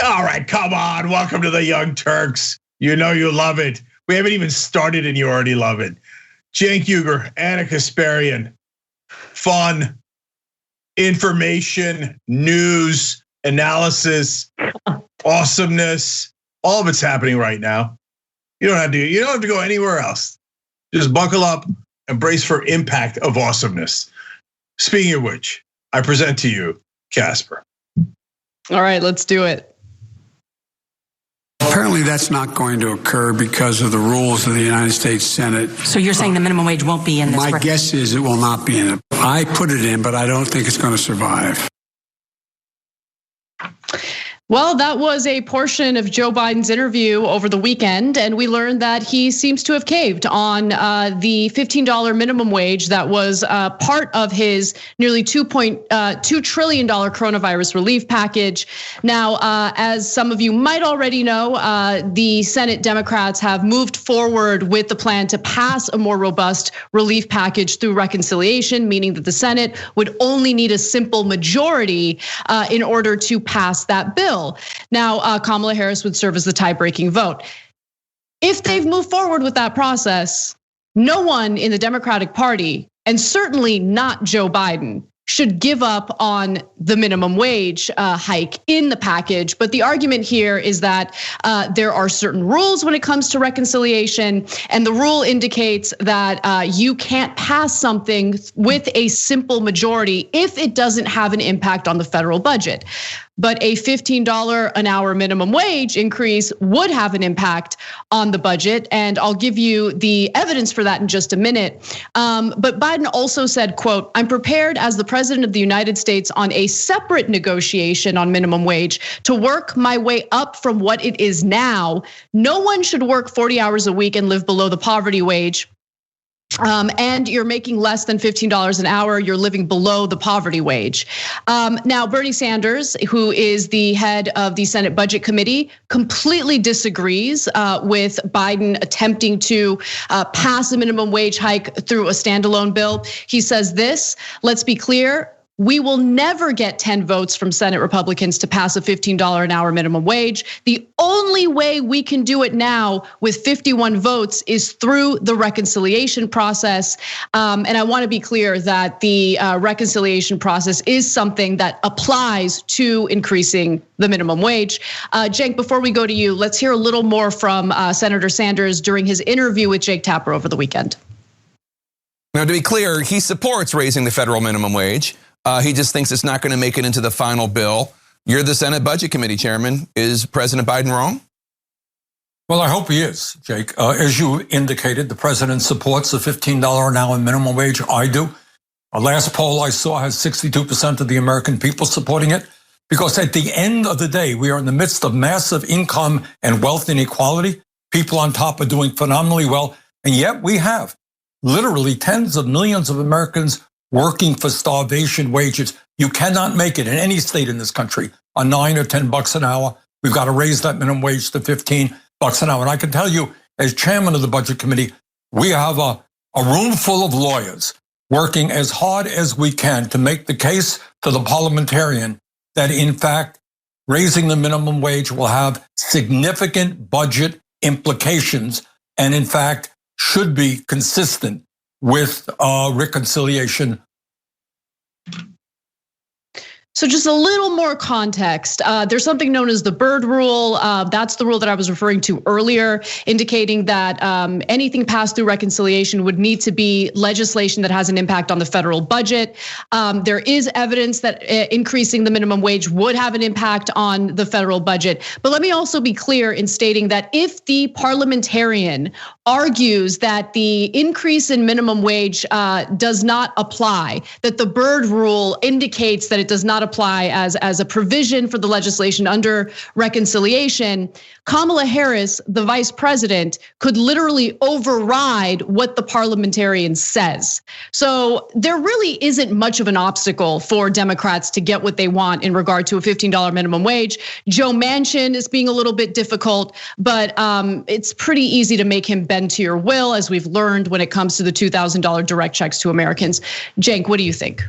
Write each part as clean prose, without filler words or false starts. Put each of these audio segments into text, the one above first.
All right, come on. Welcome to the Young Turks. You know you love it. We haven't even started and you already love it. Cenk Uygur, Ana Kasparian. Fun, information, news, analysis, awesomeness. All of it's happening right now. You don't have to go anywhere else. Just buckle up and brace for impact of awesomeness. Speaking of which, I present to you Casper. All right, let's do it. Apparently that's not going to occur because of the rules of the United States Senate. So you're saying the minimum wage won't be in this? My guess is it will not be in it. I put it in, but I don't think it's going to survive. Well, that was a portion of Joe Biden's interview over the weekend, and we learned that he seems to have caved on the $15 minimum wage that was part of his nearly $2.2 trillion coronavirus relief package. Now, as some of you might already know, the Senate Democrats have moved forward with the plan to pass a more robust relief package through reconciliation, meaning that the Senate would only need a simple majority in order to pass that bill. Now, Kamala Harris would serve as the tie-breaking vote. If they've moved forward with that process, no one in the Democratic Party, and certainly not Joe Biden, should give up on the minimum wage hike in the package. But the argument here is that there are certain rules when it comes to reconciliation, and the rule indicates that you can't pass something with a simple majority if it doesn't have an impact on the federal budget. But a $15 an hour minimum wage increase would have an impact on the budget. And I'll give you the evidence for that in just a minute. But Biden also said, quote, "I'm prepared as the president of the United States on a separate negotiation on minimum wage to work my way up from what it is now. No one should work 40 hours a week and live below the poverty wage. And you're making less than $15 an hour, you're living below the poverty wage." Now, Bernie Sanders, who is the head of the Senate Budget Committee, completely disagrees with Biden attempting to pass a minimum wage hike through a standalone bill. He says this, "Let's be clear. We will never get 10 votes from Senate Republicans to pass a $15 an hour minimum wage. The only way we can do it now with 51 votes is through the reconciliation process." And I want to be clear that the reconciliation process is something that applies to increasing the minimum wage. Cenk, before we go to you, let's hear a little more from Senator Sanders during his interview with Jake Tapper over the weekend. Now, to be clear, he supports raising the federal minimum wage. He just thinks it's not going to make it into the final bill. You're the Senate Budget Committee chairman. Is President Biden wrong? Well, I hope he is, Jake. As you indicated, the president supports the $15 an hour minimum wage. I do. Our last poll I saw has 62% of the American people supporting it. Because at the end of the day, we are in the midst of massive income and wealth inequality. People on top are doing phenomenally well. And yet we have literally tens of millions of Americans working for starvation wages. You cannot make it in any state in this country on $9 or $10 an hour. We've got to raise that minimum wage to $15 an hour. And I can tell you, as chairman of the Budget Committee, we have a room full of lawyers working as hard as we can to make the case to the parliamentarian that, in fact, raising the minimum wage will have significant budget implications and, in fact, should be consistent with reconciliation. So just a little more context. There's something known as the Byrd Rule. That's the rule that I was referring to earlier, indicating that anything passed through reconciliation would need to be legislation that has an impact on the federal budget. There is evidence that increasing the minimum wage would have an impact on the federal budget. But let me also be clear in stating that if the parliamentarian argues that the increase in minimum wage does not apply, that the Byrd Rule indicates that it does not apply as a provision for the legislation under reconciliation, Kamala Harris, the vice president, could literally override what the parliamentarian says. So there really isn't much of an obstacle for Democrats to get what they want in regard to a $15 minimum wage. Joe Manchin is being a little bit difficult, but it's pretty easy to make him bend to your will, as we've learned when it comes to the $2,000 direct checks to Americans. Cenk, what do you think?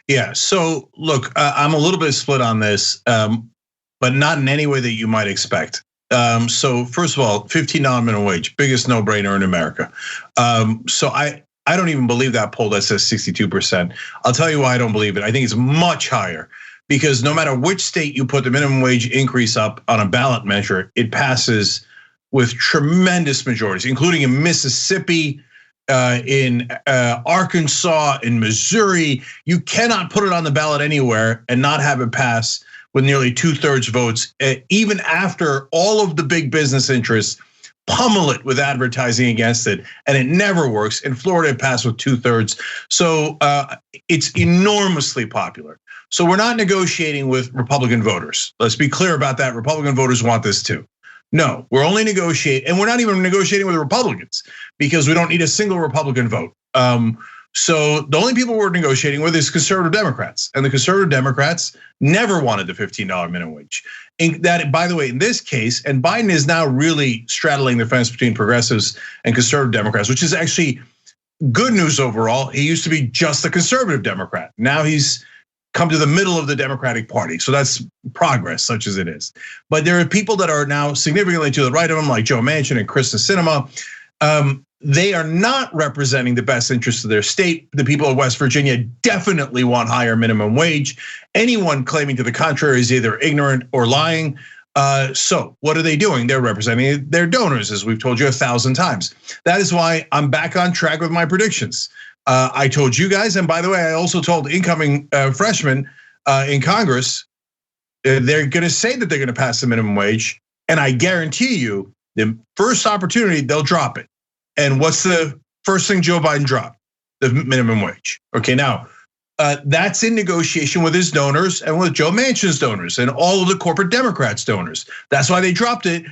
Yeah, so look, I'm a little bit split on this, but not in any way that you might expect. So first of all, $15 minimum wage, biggest no-brainer in America. So I don't even believe that poll that says 62%. I'll tell you why I don't believe it. I think it's much higher, because no matter which state you put the minimum wage increase up on a ballot measure, it passes with tremendous majorities, including in Mississippi, in Arkansas, in Missouri. You cannot put it on the ballot anywhere and not have it pass with nearly 2/3 votes, even after all of the big business interests pummel it with advertising against it, and it never works. In Florida, it passed with 2/3. So it's enormously popular. So we're not negotiating with Republican voters. Let's be clear about that. Republican voters want this too. No, we're only negotiating, and we're not even negotiating with Republicans because we don't need a single Republican vote. So the only people we're negotiating with is conservative Democrats, and the conservative Democrats never wanted the $15 minimum wage. And that, by the way, in this case, and Biden is now really straddling the fence between progressives and conservative Democrats, which is actually good news overall. He used to be just a conservative Democrat. Now he's come to the middle of the Democratic Party. So that's progress, such as it is. But there are people that are now significantly to the right of him, like Joe Manchin and Kyrsten Sinema. They are not representing the best interests of their state. The people of West Virginia definitely want higher minimum wage. Anyone claiming to the contrary is either ignorant or lying. So what are they doing? They're representing their donors, as we've told you 1,000 times. That is why I'm back on track with my predictions. I told you guys, and by the way, I also told incoming freshmen in Congress, they're gonna say that they're gonna pass the minimum wage, and I guarantee you, the first opportunity, they'll drop it. And what's the first thing Joe Biden dropped? The minimum wage. Okay, now, that's in negotiation with his donors and with Joe Manchin's donors and all of the corporate Democrats' donors. That's why they dropped it.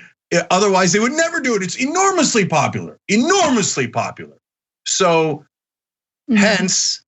Otherwise, they would never do it. It's enormously popular, enormously popular. So, hence,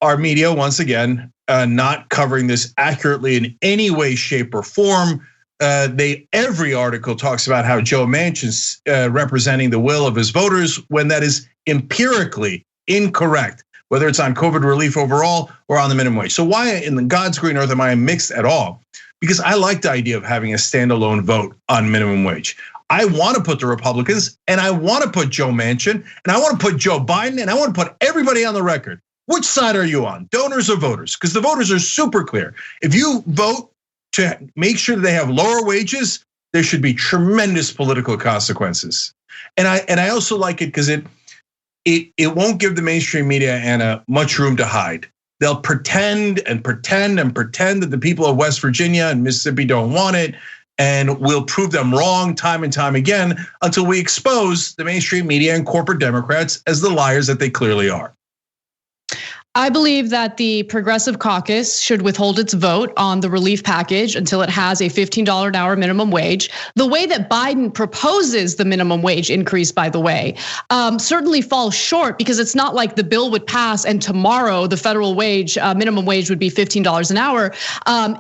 our media, once again, not covering this accurately in any way, shape, or form. Every article talks about how Joe Manchin's representing the will of his voters when that is empirically incorrect, whether it's on COVID relief overall or on the minimum wage. So why in the God's green earth am I mixed at all? Because I like the idea of having a standalone vote on minimum wage. I want to put the Republicans, and I want to put Joe Manchin, and I want to put Joe Biden, and I want to put everybody on the record. Which side are you on, donors or voters? Because the voters are super clear. If you vote to make sure that they have lower wages, there should be tremendous political consequences. And I also like it because it won't give the mainstream media, Anna, much room to hide. They'll pretend and pretend and pretend that the people of West Virginia and Mississippi don't want it, and we'll prove them wrong time and time again until we expose the mainstream media and corporate Democrats as the liars that they clearly are. I believe that the Progressive Caucus should withhold its vote on the relief package until it has a $15 an hour minimum wage. The way that Biden proposes the minimum wage increase, by the way, certainly falls short, because it's not like the bill would pass and tomorrow the federal wage, minimum wage would be $15 an hour.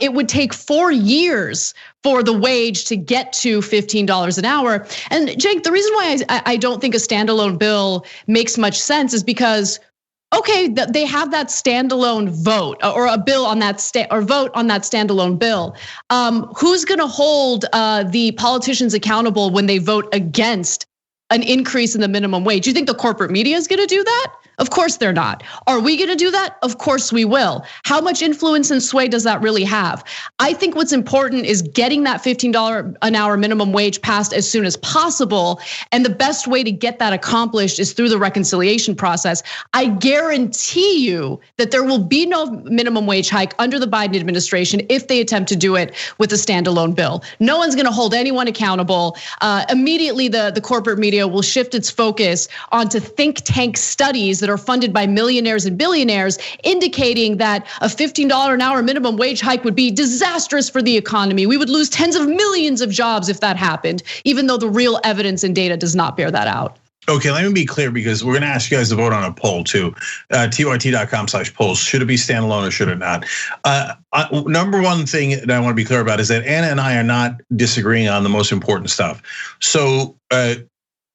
It would take 4 years for the wage to get to $15 an hour. And Cenk, the reason why I don't think a standalone bill makes much sense is because, okay, they have that standalone vote or a bill on that or vote on that standalone bill. Who's going to hold the politicians accountable when they vote against an increase in the minimum wage? You think the corporate media is going to do that? Of course they're not. Are we gonna do that? Of course we will. How much influence and sway does that really have? I think what's important is getting that $15 an hour minimum wage passed as soon as possible. And the best way to get that accomplished is through the reconciliation process. I guarantee you that there will be no minimum wage hike under the Biden administration if they attempt to do it with a standalone bill. No one's gonna hold anyone accountable. Immediately the corporate media will shift its focus onto think tank studies that are funded by millionaires and billionaires, indicating that a $15 an hour minimum wage hike would be disastrous for the economy. We would lose tens of millions of jobs if that happened, even though the real evidence and data does not bear that out. Okay, let me be clear because we're gonna ask you guys to vote on a poll too. TYT.com/polls. Should it be standalone or should it not? Number one thing that I want to be clear about is that Anna and I are not disagreeing on the most important stuff. So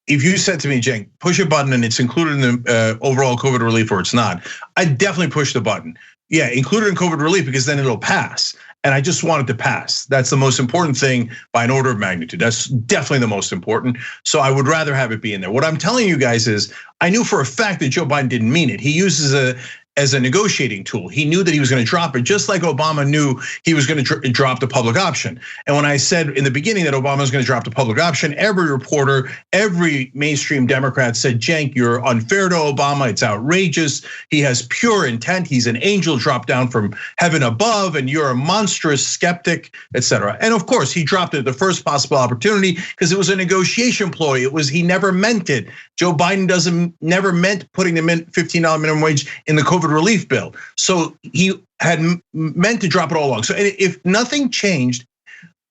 if you said to me, Cenk, push a button and it's included in the overall COVID relief or it's not, I'd definitely push the button. Yeah, include it in COVID relief because then it'll pass. And I just want it to pass. That's the most important thing by an order of magnitude. That's definitely the most important. So I would rather have it be in there. What I'm telling you guys is I knew for a fact that Joe Biden didn't mean it. He uses as a negotiating tool. He knew that he was gonna drop it, just like Obama knew he was gonna drop the public option. And when I said in the beginning that Obama was gonna drop the public option, every reporter, every mainstream Democrat said, Cenk, you're unfair to Obama, it's outrageous. He has pure intent, he's an angel dropped down from heaven above, and you're a monstrous skeptic, etc. And of course, he dropped it at the first possible opportunity because it was a negotiation ploy. He never meant it. Joe Biden never meant putting the $15 minimum wage in the COVID relief bill. So he had meant to drop it all along. So if nothing changed,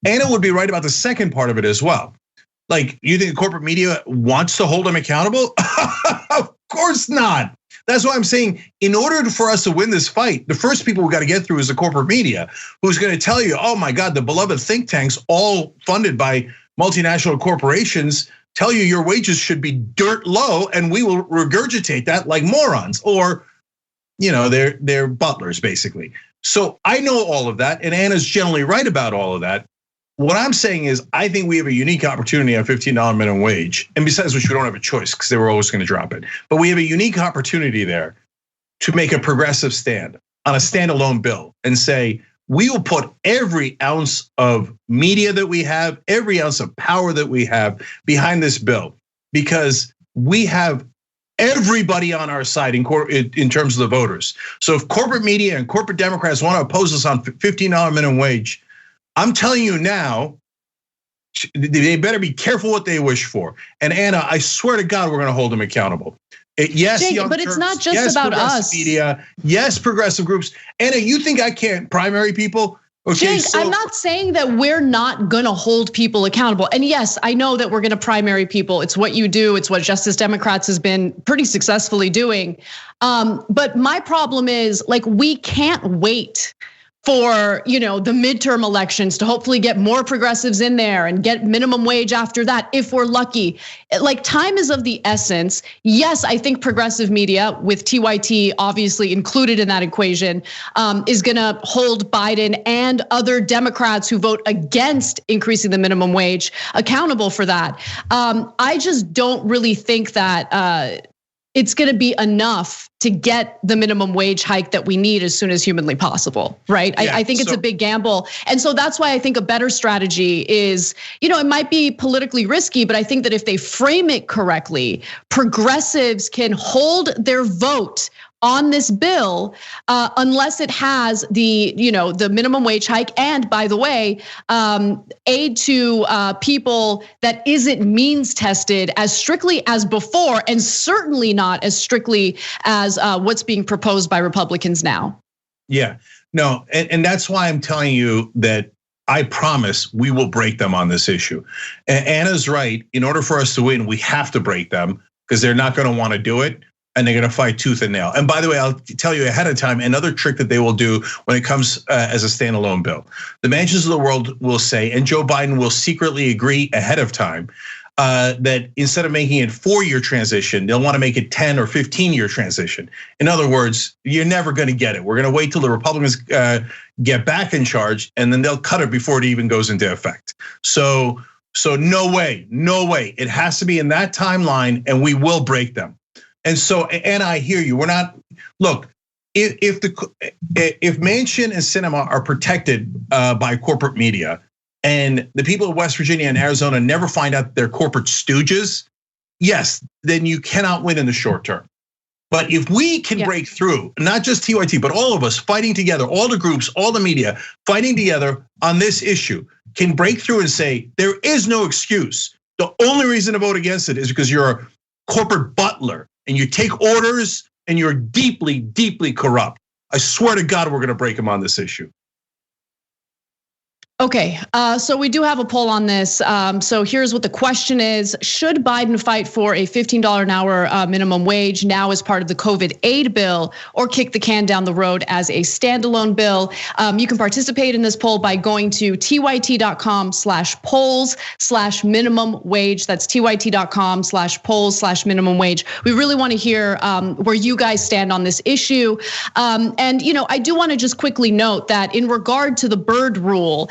Anna would be right about the second part of it as well. Like, you think the corporate media wants to hold him accountable? Of course not. That's why I'm saying, in order for us to win this fight, the first people we got to get through is the corporate media, who's going to tell you, oh my God, the beloved think tanks, all funded by multinational corporations, tell you your wages should be dirt low, and we will regurgitate that like morons, or they're butlers basically. So I know all of that, and Anna's generally right about all of that. What I'm saying is, I think we have a unique opportunity on $15 minimum wage, and besides which, we don't have a choice because they were always going to drop it. But we have a unique opportunity there to make a progressive stand on a standalone bill and say, we will put every ounce of media that we have, every ounce of power that we have behind this bill, because we have everybody on our side in terms of the voters. So if corporate media and corporate Democrats want to oppose us on $15 minimum wage, I'm telling you now, they better be careful what they wish for. And Anna, I swear to God, we're going to hold them accountable. Yes, Cenk, but it's not just about us. Media, yes, progressive groups. Anna, you think I can't primary people? Okay, Cenk, I'm not saying that we're not gonna hold people accountable. And yes, I know that we're gonna primary people. It's what you do. It's what Justice Democrats has been pretty successfully doing. But my problem is, like, we can't wait for the midterm elections to hopefully get more progressives in there and get minimum wage after that if we're lucky. Like, time is of the essence. Yes, I think progressive media, with TYT obviously included in that equation, is gonna hold Biden and other Democrats who vote against increasing the minimum wage accountable for that. I just don't really think that it's going to be enough to get the minimum wage hike that we need as soon as humanly possible, right? Yeah, I think it's a big gamble. And so that's why I think a better strategy is, it might be politically risky, but I think that if they frame it correctly, progressives can hold their vote on this bill, unless it has the minimum wage hike, and by the way, aid to people that isn't means tested as strictly as before, and certainly not as strictly as what's being proposed by Republicans now. Yeah, no, and that's why I'm telling you that I promise we will break them on this issue. And Anna's right. In order for us to win, we have to break them because they're not going to want to do it. And they're gonna fight tooth and nail. And by the way, I'll tell you ahead of time, another trick that they will do when it comes as a standalone bill. The Mansions of the world will say, and Joe Biden will secretly agree ahead of time, that instead of making it 4-year transition, they'll wanna make it 10 or 15-year transition. In other words, you're never gonna get it. We're gonna wait till the Republicans get back in charge, and then they'll cut it before it even goes into effect. So no way. It has to be in that timeline, and we will break them. And so, and I hear you. We're not, look, if Manchin and Sinema are protected by corporate media, and the people of West Virginia and Arizona never find out they're corporate stooges, yes, then you cannot win in the short term. But if we can break through, not just TYT, but all of us fighting together, all the groups, all the media fighting together on this issue, can break through and say there is no excuse. The only reason to vote against it is because you're a corporate butler and you take orders and you're deeply, deeply corrupt. I swear to God, we're gonna break them on this issue. Okay, so we do have a poll on this. So here's what the question is: should Biden fight for a $15 an hour minimum wage now as part of the COVID aid bill, or kick the can down the road as a standalone bill? You can participate in this poll by going to tyt.com/polls/minimum wage. That's tyt.com/polls/minimum wage. We really want to hear where you guys stand on this issue. And I do want to just quickly note that in regard to the Byrd rule,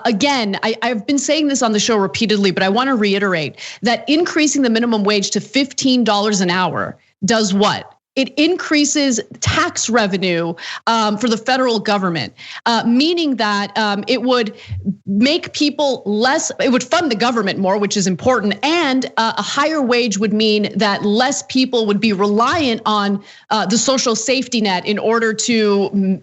again, I've been saying this on the show repeatedly, but I want to reiterate that increasing the minimum wage to $15 an hour does what? It increases tax revenue for the federal government, meaning that it would make people less, it would fund the government more, which is important. And a higher wage would mean that less people would be reliant on the social safety net in order to,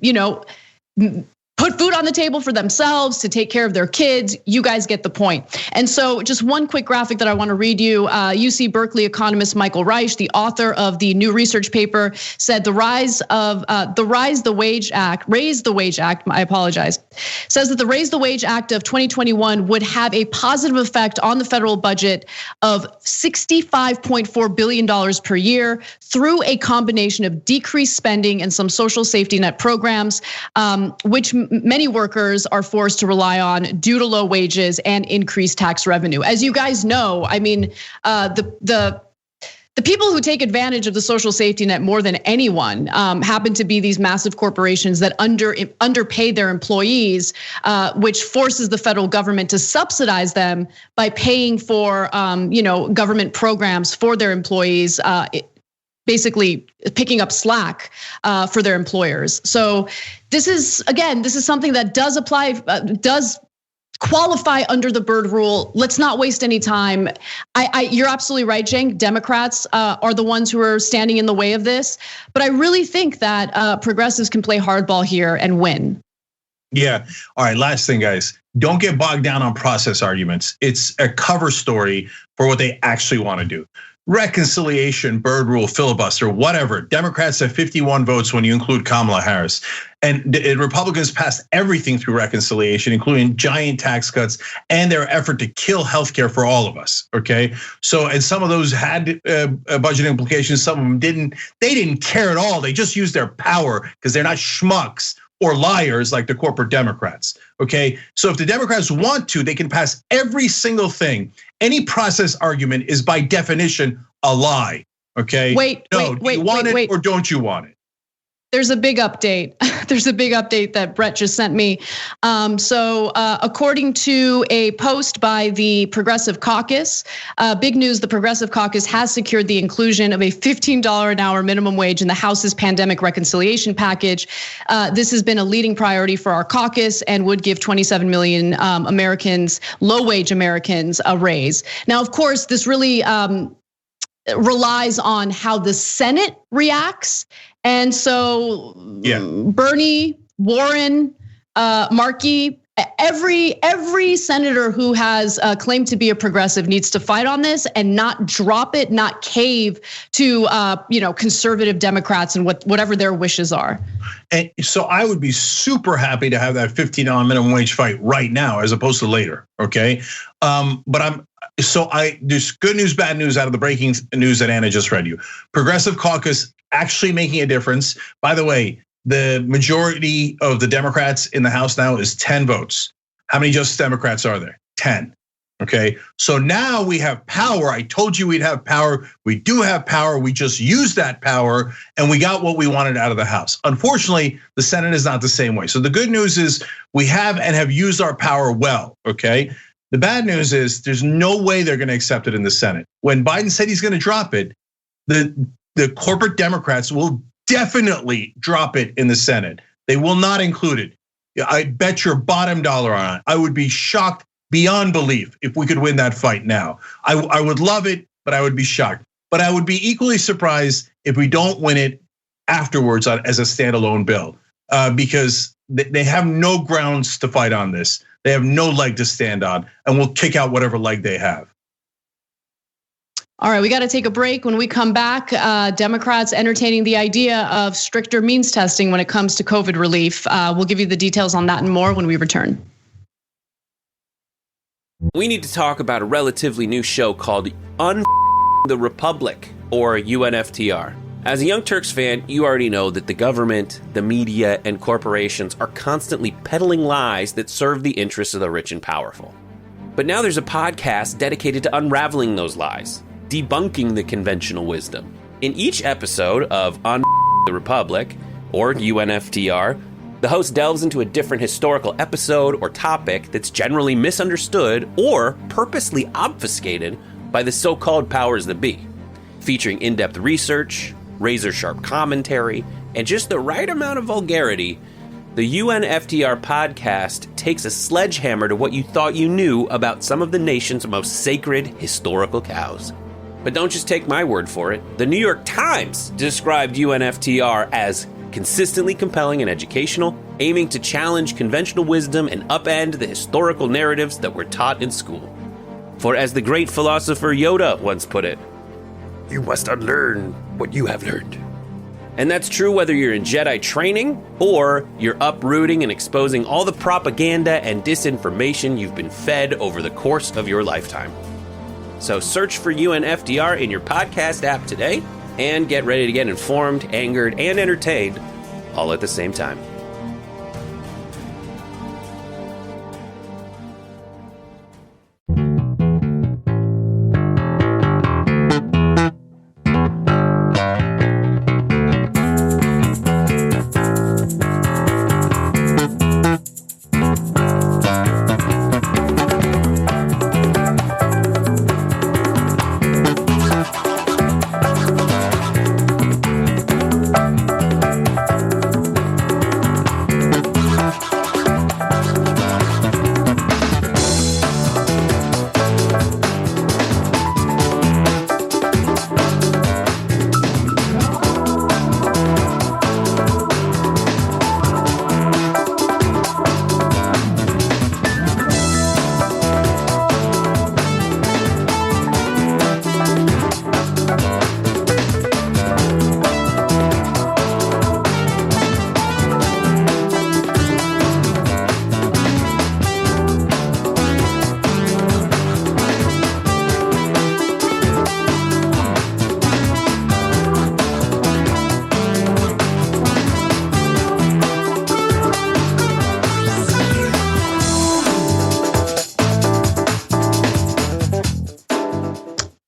put food on the table for themselves, to take care of their kids. You guys get the point. And so just one quick graphic that I want to read you. UC Berkeley economist Michael Reich, the author of the new research paper, said Raise the Wage Act, I apologize, says that the Raise the Wage Act of 2021 would have a positive effect on the federal budget of $65.4 billion per year through a combination of decreased spending and some social safety net programs, which many workers are forced to rely on due to low wages and increased tax revenue. As you guys know, I mean, the people who take advantage of the social safety net more than anyone happen to be these massive corporations that underpay their employees, which forces the federal government to subsidize them by paying for government programs for their employees. Basically picking up slack for their employers. So this is something that does apply, does qualify under the Byrd rule. Let's not waste any time. You're absolutely right, Cenk. Democrats are the ones who are standing in the way of this, but I really think that progressives can play hardball here and win. Yeah. All right. Last thing, guys. Don't get bogged down on process arguments. It's a cover story for what they actually want to do. Reconciliation, Byrd rule, filibuster, whatever. Democrats have 51 votes when you include Kamala Harris. And Republicans passed everything through reconciliation, including giant tax cuts and their effort to kill healthcare for all of us, okay? So, and some of those had budget implications, some of them didn't. They didn't care at all. They just used their power because they're not schmucks or liars like the corporate Democrats, okay? So if the Democrats want to, they can pass every single thing. Any process argument is by definition a lie, okay? Wait, do you want it or don't you want it? There's a big update. There's a big update that Brett just sent me. So according to a post by the Progressive Caucus, big news, the Progressive Caucus has secured the inclusion of a $15 an hour minimum wage in the House's pandemic reconciliation package. This has been a leading priority for our caucus and would give 27 million Americans, low-wage Americans, a raise. Now, of course, this really relies on how the Senate reacts. And so Bernie, Warren, Markey, every senator who has claimed to be a progressive needs to fight on this and not drop it, not cave to conservative Democrats and whatever their wishes are. And so I would be super happy to have that $15 minimum wage fight right now as opposed to later, okay? But there's good news, bad news out of the breaking news that Anna just read you. Progressive Caucus actually making a difference. By the way, the majority of the Democrats in the House now is 10 votes. How many Justice Democrats are there? 10, okay? So now we have power. I told you we'd have power. We do have power. We just used that power and we got what we wanted out of the House. Unfortunately, the Senate is not the same way. So the good news is we have and have used our power well, okay? The bad news is there's no way they're gonna accept it in the Senate. When Biden said he's gonna drop it, the the corporate Democrats will definitely drop it in the Senate. They will not include it. I bet your bottom dollar on it. I would be shocked beyond belief if we could win that fight now. I would love it, but I would be shocked. But I would be equally surprised if we don't win it afterwards as a standalone bill, because they have no grounds to fight on this. They have no leg to stand on, and we'll kick out whatever leg they have. All right, we got to take a break. When we come back, Democrats entertaining the idea of stricter means testing when it comes to COVID relief. We'll give you the details on that and more when we return. We need to talk about a relatively new show called the Republic, or UNFTR. As a Young Turks fan, you already know that the government, the media, and corporations are constantly peddling lies that serve the interests of the rich and powerful. But now there's a podcast dedicated to unraveling those lies, debunking the conventional wisdom. In each episode of On the Republic, or UNFTR, the host delves into a different historical episode or topic that's generally misunderstood or purposely obfuscated by the so-called powers that be, featuring in-depth research, razor-sharp commentary, and just the right amount of vulgarity. The UNFTR podcast takes a sledgehammer to what you thought you knew about some of the nation's most sacred historical cows. But don't just take my word for it. The New York Times described UNFTR as consistently compelling and educational, aiming to challenge conventional wisdom and upend the historical narratives that were taught in school. For as the great philosopher Yoda once put it, you must unlearn what you have learned. And that's true whether you're in Jedi training or you're uprooting and exposing all the propaganda and disinformation you've been fed over the course of your lifetime. So search for UNFTR in your podcast app today and get ready to get informed, angered, and entertained all at the same time.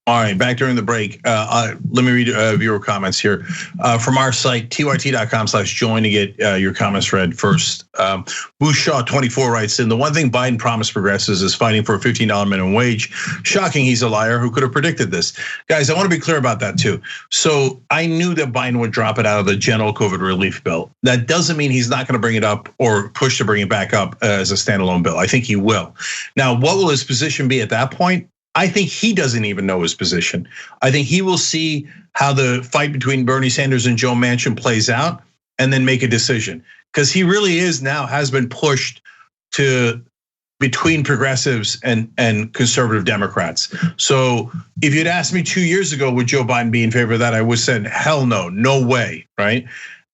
All right, back during the break. Let me read viewer comments here from our site, tyt.com/join to get your comments read first. Bushaw24 writes in, the one thing Biden promised progressives is fighting for a $15 minimum wage. Shocking, he's a liar. Who could have predicted this? Guys, I want to be clear about that too. So I knew that Biden would drop it out of the general COVID relief bill. That doesn't mean he's not going to bring it up or push to bring it back up as a standalone bill. I think he will. Now, what will his position be at that point? I think he doesn't even know his position. I think he will see how the fight between Bernie Sanders and Joe Manchin plays out and then make a decision. Because he really has been pushed to between progressives and conservative Democrats. So if you'd asked me 2 years ago, would Joe Biden be in favor of that? I would have said, hell no, no way, right?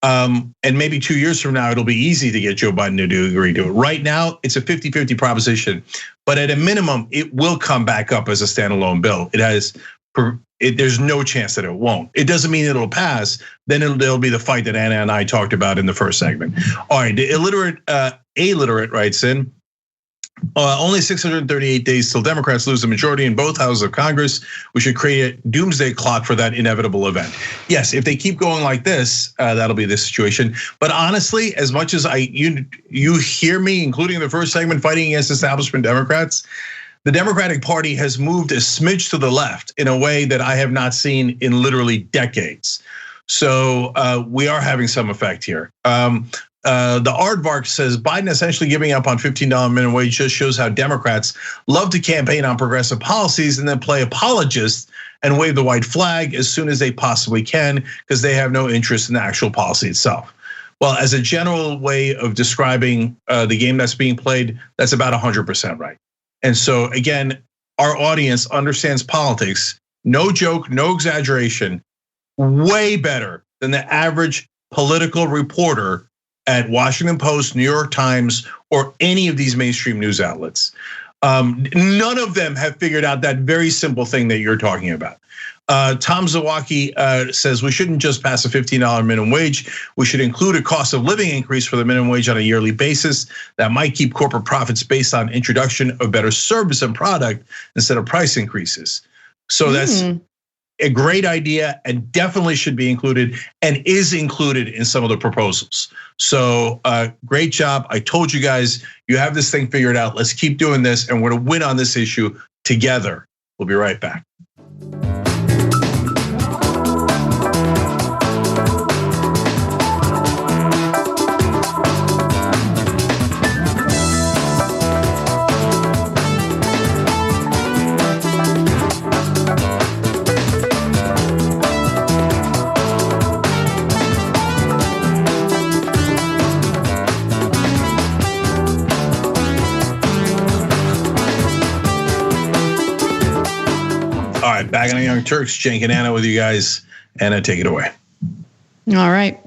And maybe 2 years from now, it'll be easy to get Joe Biden to agree to it. Right now, it's a 50-50 proposition, but at a minimum, it will come back up as a standalone bill. There's no chance that it won't. It doesn't mean it'll pass. Then it'll be the fight that Anna and I talked about in the first segment. All right, the illiterate writes in, only 638 days till Democrats lose the majority in both houses of Congress. We should create a doomsday clock for that inevitable event. Yes, if they keep going like this, that'll be the situation. But honestly, as much as you hear me, including the first segment, fighting against establishment Democrats, the Democratic Party has moved a smidge to the left in a way that I have not seen in literally decades. So we are having some effect here. The Aardvark says Biden essentially giving up on $15 minimum wage just shows how Democrats love to campaign on progressive policies and then play apologists and wave the white flag as soon as they possibly can because they have no interest in the actual policy itself. Well, as a general way of describing the game that's being played, that's about 100% right. And so again, our audience understands politics, no joke, no exaggeration, way better than the average political reporter at Washington Post, New York Times, or any of these mainstream news outlets. None of them have figured out that very simple thing that you're talking about. Tom Zawacki says we shouldn't just pass a $15 minimum wage. We should include a cost of living increase for the minimum wage on a yearly basis that might keep corporate profits based on introduction of better service and product instead of price increases. So that's a great idea and definitely should be included and is included in some of the proposals. So great job. I told you guys, you have this thing figured out. Let's keep doing this and we're gonna win on this issue together. We'll be right back. Back on the Young Turks, Cenk and Anna with you guys. Anna, take it away. All right.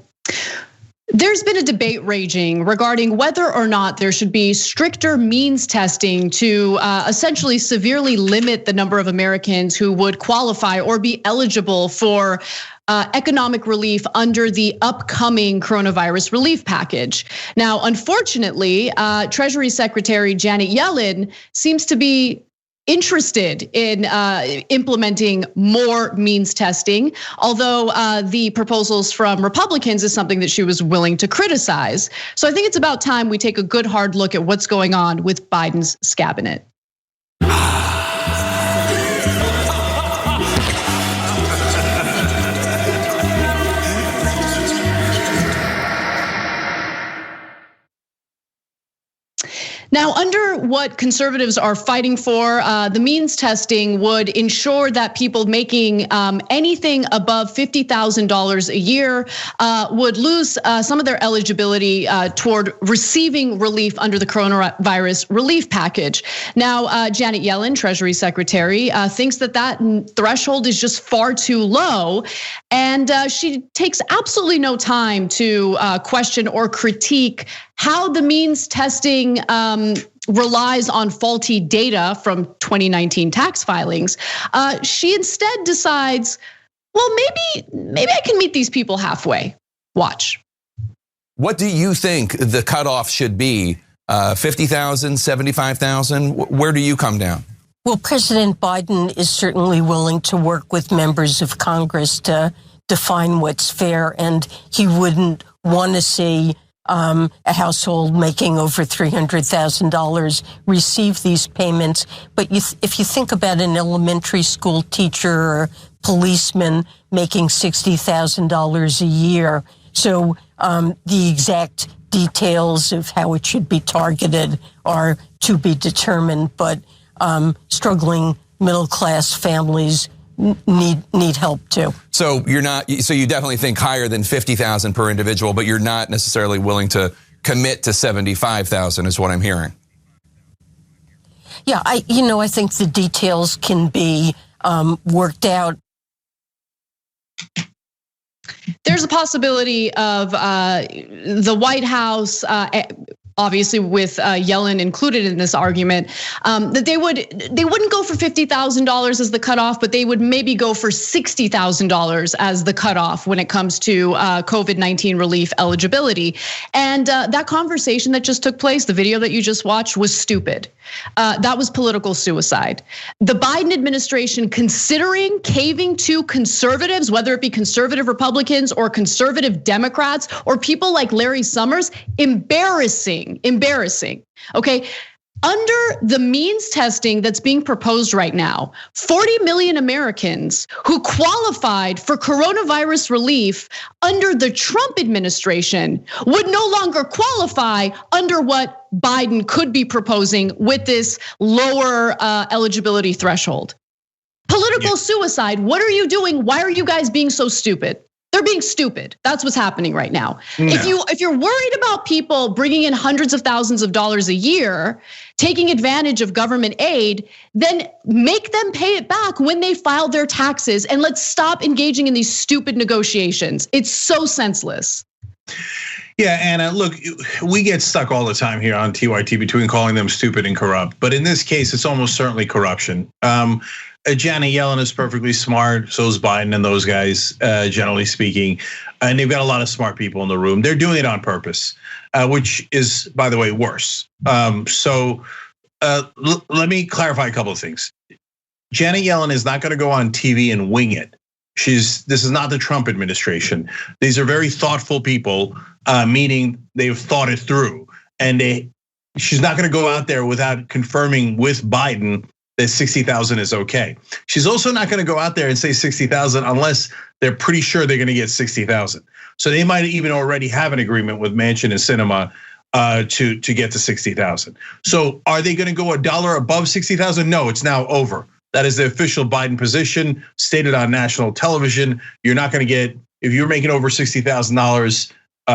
There's been a debate raging regarding whether or not there should be stricter means testing to essentially severely limit the number of Americans who would qualify or be eligible for economic relief under the upcoming coronavirus relief package. Now, unfortunately, Treasury Secretary Janet Yellen seems to be interested in implementing more means testing, although the proposals from Republicans is something that she was willing to criticize. So I think it's about time we take a good hard look at what's going on with Biden's cabinet. Now, under what conservatives are fighting for, the means testing would ensure that people making anything above $50,000 a year would lose some of their eligibility toward receiving relief under the coronavirus relief package. Now, Janet Yellen, Treasury Secretary, thinks that threshold is just far too low, and she takes absolutely no time to question or critique how the means testing relies on faulty data from 2019 tax filings. She instead decides, well, maybe I can meet these people halfway. Watch. What do you think the cutoff should be? 50,000, 75,000? Where do you come down? Well, President Biden is certainly willing to work with members of Congress to define what's fair, and he wouldn't want to see a household making over $300,000 receive these payments. But if you think about an elementary school teacher or policeman making $60,000 a year, so the exact details of how it should be targeted are to be determined. But struggling middle-class families need help too. So you definitely think higher than 50,000 per individual, but you're not necessarily willing to commit to 75,000 is what I'm hearing. Yeah, I think the details can be worked out. There's a possibility of the White House, obviously with Yellen included in this argument, that they wouldn't go for $50,000 as the cutoff, but they would maybe go for $60,000 as the cutoff when it comes to COVID-19 relief eligibility. And that conversation that just took place, the video that you just watched, was stupid. That was political suicide. The Biden administration considering caving to conservatives, whether it be conservative Republicans or conservative Democrats or people like Larry Summers, embarrassing. Okay, Under the means testing that's being proposed right now, 40 million Americans who qualified for coronavirus relief under the Trump administration would no longer qualify under what Biden could be proposing with this lower eligibility threshold. Political suicide. What are you doing? Why are you guys being so stupid? They're being stupid. That's what's happening right now. No. If you're worried about people bringing in hundreds of thousands of dollars a year, taking advantage of government aid, then make them pay it back when they file their taxes, and let's stop engaging in these stupid negotiations. It's so senseless. Yeah, Anna, look, we get stuck all the time here on TYT between calling them stupid and corrupt, but in this case, it's almost certainly corruption. Janet Yellen is perfectly smart, so is Biden and those guys, generally speaking. And they've got a lot of smart people in the room. They're doing it on purpose, which is, by the way, worse. Let me clarify a couple of things. Janet Yellen is not gonna go on TV and wing it. This is not the Trump administration. These are very thoughtful people, meaning they've thought it through. And she's not gonna go out there without confirming with Biden that 60,000 is okay. She's also not gonna go out there and say 60,000 unless they're pretty sure they're gonna get 60,000. So they might even already have an agreement with Manchin and Sinema to get to 60,000. So are they gonna go $1 above 60,000? No, it's now over. That is the official Biden position stated on national television. You're not gonna get, if you're making over $60,000,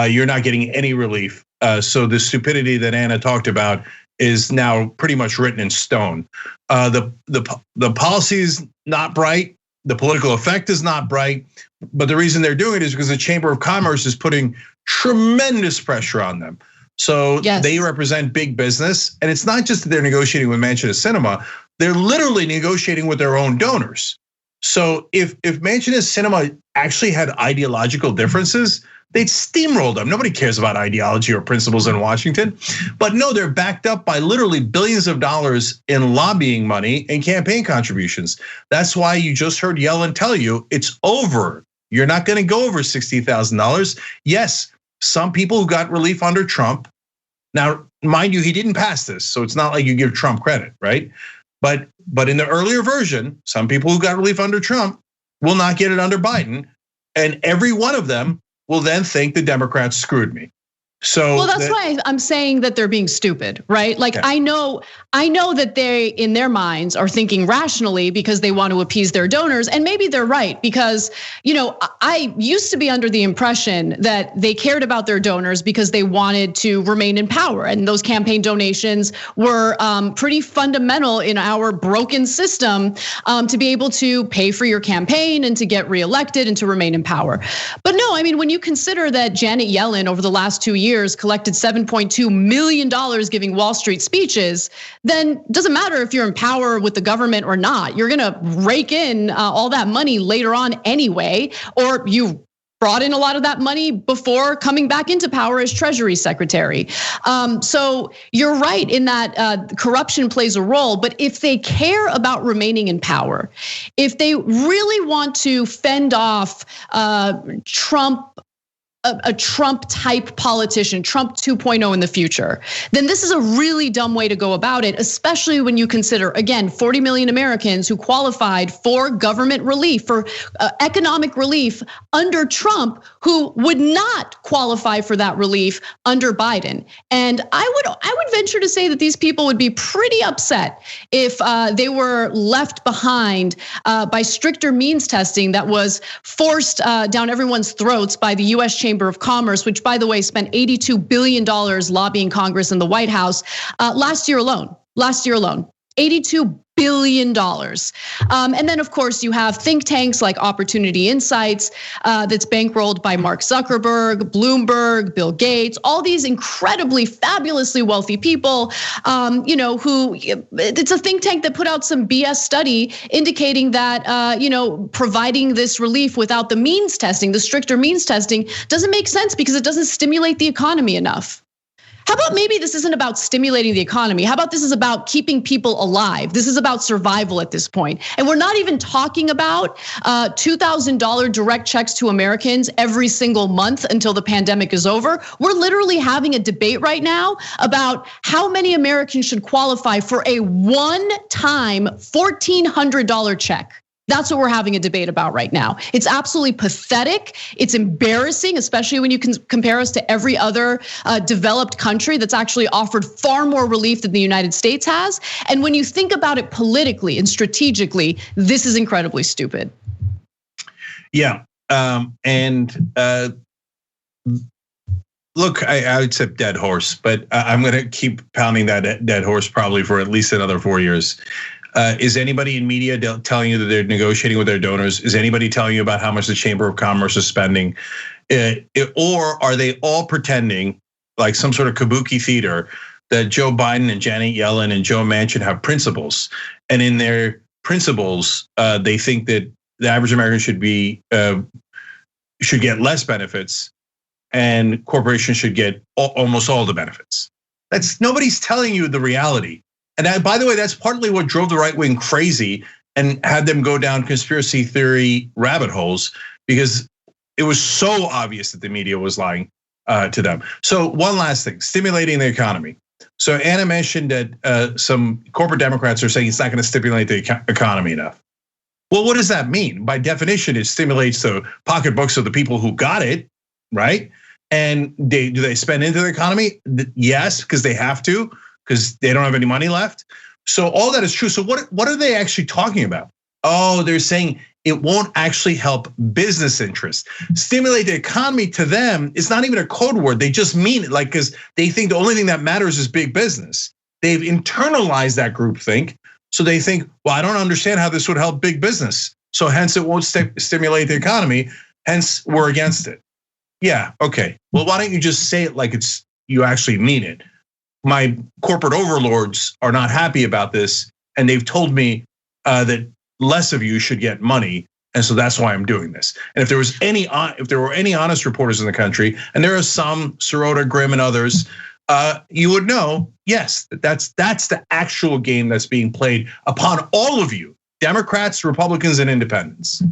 you're not getting any relief. So the stupidity that Anna talked about is now pretty much written in stone. The policy is not bright. The political effect is not bright. But the reason they're doing it is because the Chamber of Commerce is putting tremendous pressure on them. So they represent big business, and it's not just that they're negotiating with Manchin and Sinema. They're literally negotiating with their own donors. So if Manchin and Sinema actually had ideological differences, they'd steamroll them. Nobody cares about ideology or principles in Washington. But no, they're backed up by literally billions of dollars in lobbying money and campaign contributions. That's why you just heard Yellen tell you it's over. You're not gonna go over $60,000. Yes, some people who got relief under Trump. Now, mind you, he didn't pass this, so it's not like you give Trump credit, right? But in the earlier version, some people who got relief under Trump will not get it under Biden. And every one of them will then think the Democrats screwed me. So well, that's why I'm saying that they're being stupid, right? Like I know that they, in their minds, are thinking rationally because they want to appease their donors, and maybe they're right because I used to be under the impression that they cared about their donors because they wanted to remain in power, and those campaign donations were pretty fundamental in our broken system to be able to pay for your campaign and to get reelected and to remain in power. But no, I mean, when you consider that Janet Yellen over the last 2 years collected $7.2 million giving Wall Street speeches, then it doesn't matter if you're in power with the government or not. You're gonna rake in all that money later on anyway, or you brought in a lot of that money before coming back into power as Treasury Secretary. So you're right in that corruption plays a role, but if they care about remaining in power, if they really want to fend off Trump, a Trump type politician, Trump 2.0 in the future, then this is a really dumb way to go about it, especially when you consider, again, 40 million Americans who qualified for government relief, for economic relief under Trump, who would not qualify for that relief under Biden. And I would venture to say that these people would be pretty upset if they were left behind by stricter means testing that was forced down everyone's throats by the US Chamber of Commerce, which, by the way, spent $82 billion lobbying Congress and the White House last year alone, $82 billion. And then, of course, you have think tanks like Opportunity Insights that's bankrolled by Mark Zuckerberg, Bloomberg, Bill Gates, all these incredibly, fabulously wealthy people, who it's a think tank that put out some BS study indicating that, providing this relief without the means testing, the stricter means testing, doesn't make sense because it doesn't stimulate the economy enough. How about maybe this isn't about stimulating the economy? How about this is about keeping people alive? This is about survival at this point. And we're not even talking about $2,000 direct checks to Americans every single month until the pandemic is over. We're literally having a debate right now about how many Americans should qualify for a one-time $1,400 check. That's what we're having a debate about right now. It's absolutely pathetic. It's embarrassing, especially when you can compare us to every other developed country that's actually offered far more relief than the United States has. And when you think about it politically and strategically, this is incredibly stupid. Yeah, look, I would say dead horse, but I'm going to keep pounding that dead horse probably for at least another 4 years. Is anybody in media telling you that they're negotiating with their donors? Is anybody telling you about how much the Chamber of Commerce is spending? Or are they all pretending like some sort of kabuki theater that Joe Biden and Janet Yellen and Joe Manchin have principles? And in their principles, they think that the average American should get less benefits and corporations should get almost all the benefits. Nobody's telling you the reality. And by the way, that's partly what drove the right wing crazy and had them go down conspiracy theory rabbit holes, because it was so obvious that the media was lying to them. So one last thing, stimulating the economy. So Anna mentioned that some corporate Democrats are saying it's not going to stimulate the economy enough. Well, what does that mean? By definition, it stimulates the pocketbooks of the people who got it, right? And do they spend into the economy? Yes, because they have to, because they don't have any money left. So all that is true. So what are they actually talking about? Oh, they're saying it won't actually help business interests. Stimulate the economy to them is not even a code word. They just mean it, like, because they think the only thing that matters is big business. They've internalized that groupthink. So they think, well, I don't understand how this would help big business. So hence it won't stimulate the economy. Hence we're against it. Yeah, okay. Well, why don't you just say it like you actually mean it? My corporate overlords are not happy about this, and they've told me that less of you should get money, and so that's why I'm doing this. And if there were any honest reporters in the country, and there are some, Sirota, Grimm, and others, you would know, yes, that's the actual game that's being played upon all of you, Democrats, Republicans, and independents.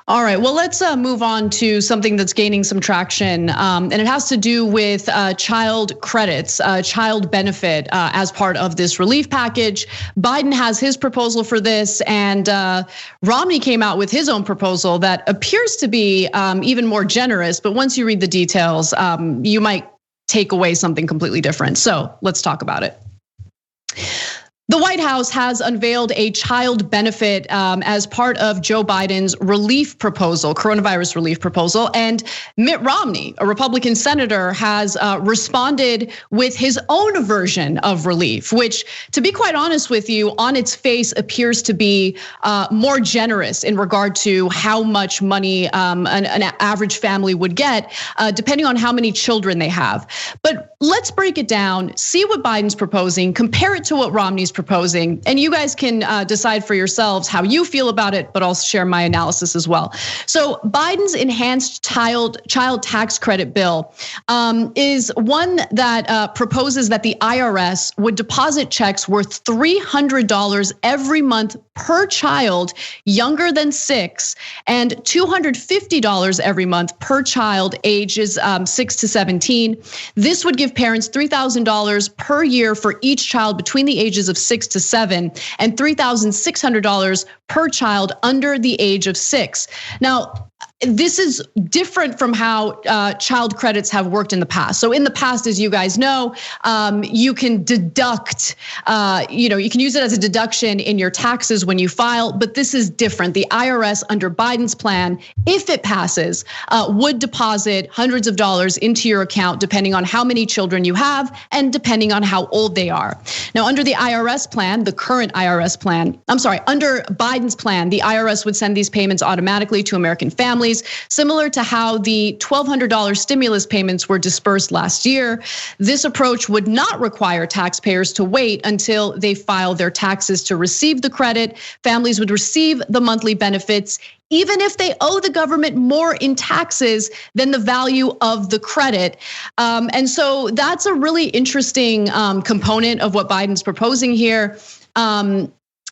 All right, well, let's move on to something that's gaining some traction, and it has to do with child credits, child benefit as part of this relief package. Biden has his proposal for this, and Romney came out with his own proposal that appears to be even more generous, but once you read the details, you might take away something completely different. So let's talk about it. The White House has unveiled a child benefit as part of Joe Biden's relief proposal, coronavirus relief proposal. And Mitt Romney, a Republican senator, has responded with his own version of relief, which, to be quite honest with you, on its face appears to be more generous in regard to how much money an average family would get, depending on how many children they have. But let's break it down, see what Biden's proposing, compare it to what Romney's proposing, and you guys can decide for yourselves how you feel about it, but I'll share my analysis as well. So Biden's enhanced child tax credit bill is one that proposes that the IRS would deposit checks worth $300 every month per child younger than 6, and $250 every month per child ages 6 to 17. This would give parents $3,000 per year for each child between the ages of 6 to 7, and $3,600 per child under the age of 6. Now, this is different from how child credits have worked in the past. So in the past, as you guys know, you can deduct, you can use it as a deduction in your taxes when you file, but this is different. The IRS under Biden's plan, if it passes, would deposit hundreds of dollars into your account depending on how many children you have and depending on how old they are. Now, under the IRS plan, the current IRS plan, under Biden's plan, the IRS would send these payments automatically to American families families, similar to how the $1,200 stimulus payments were dispersed last year. This approach would not require taxpayers to wait until they file their taxes to receive the credit. Families would receive the monthly benefits even if they owe the government more in taxes than the value of the credit. And so that's a really interesting component of what Biden's proposing here.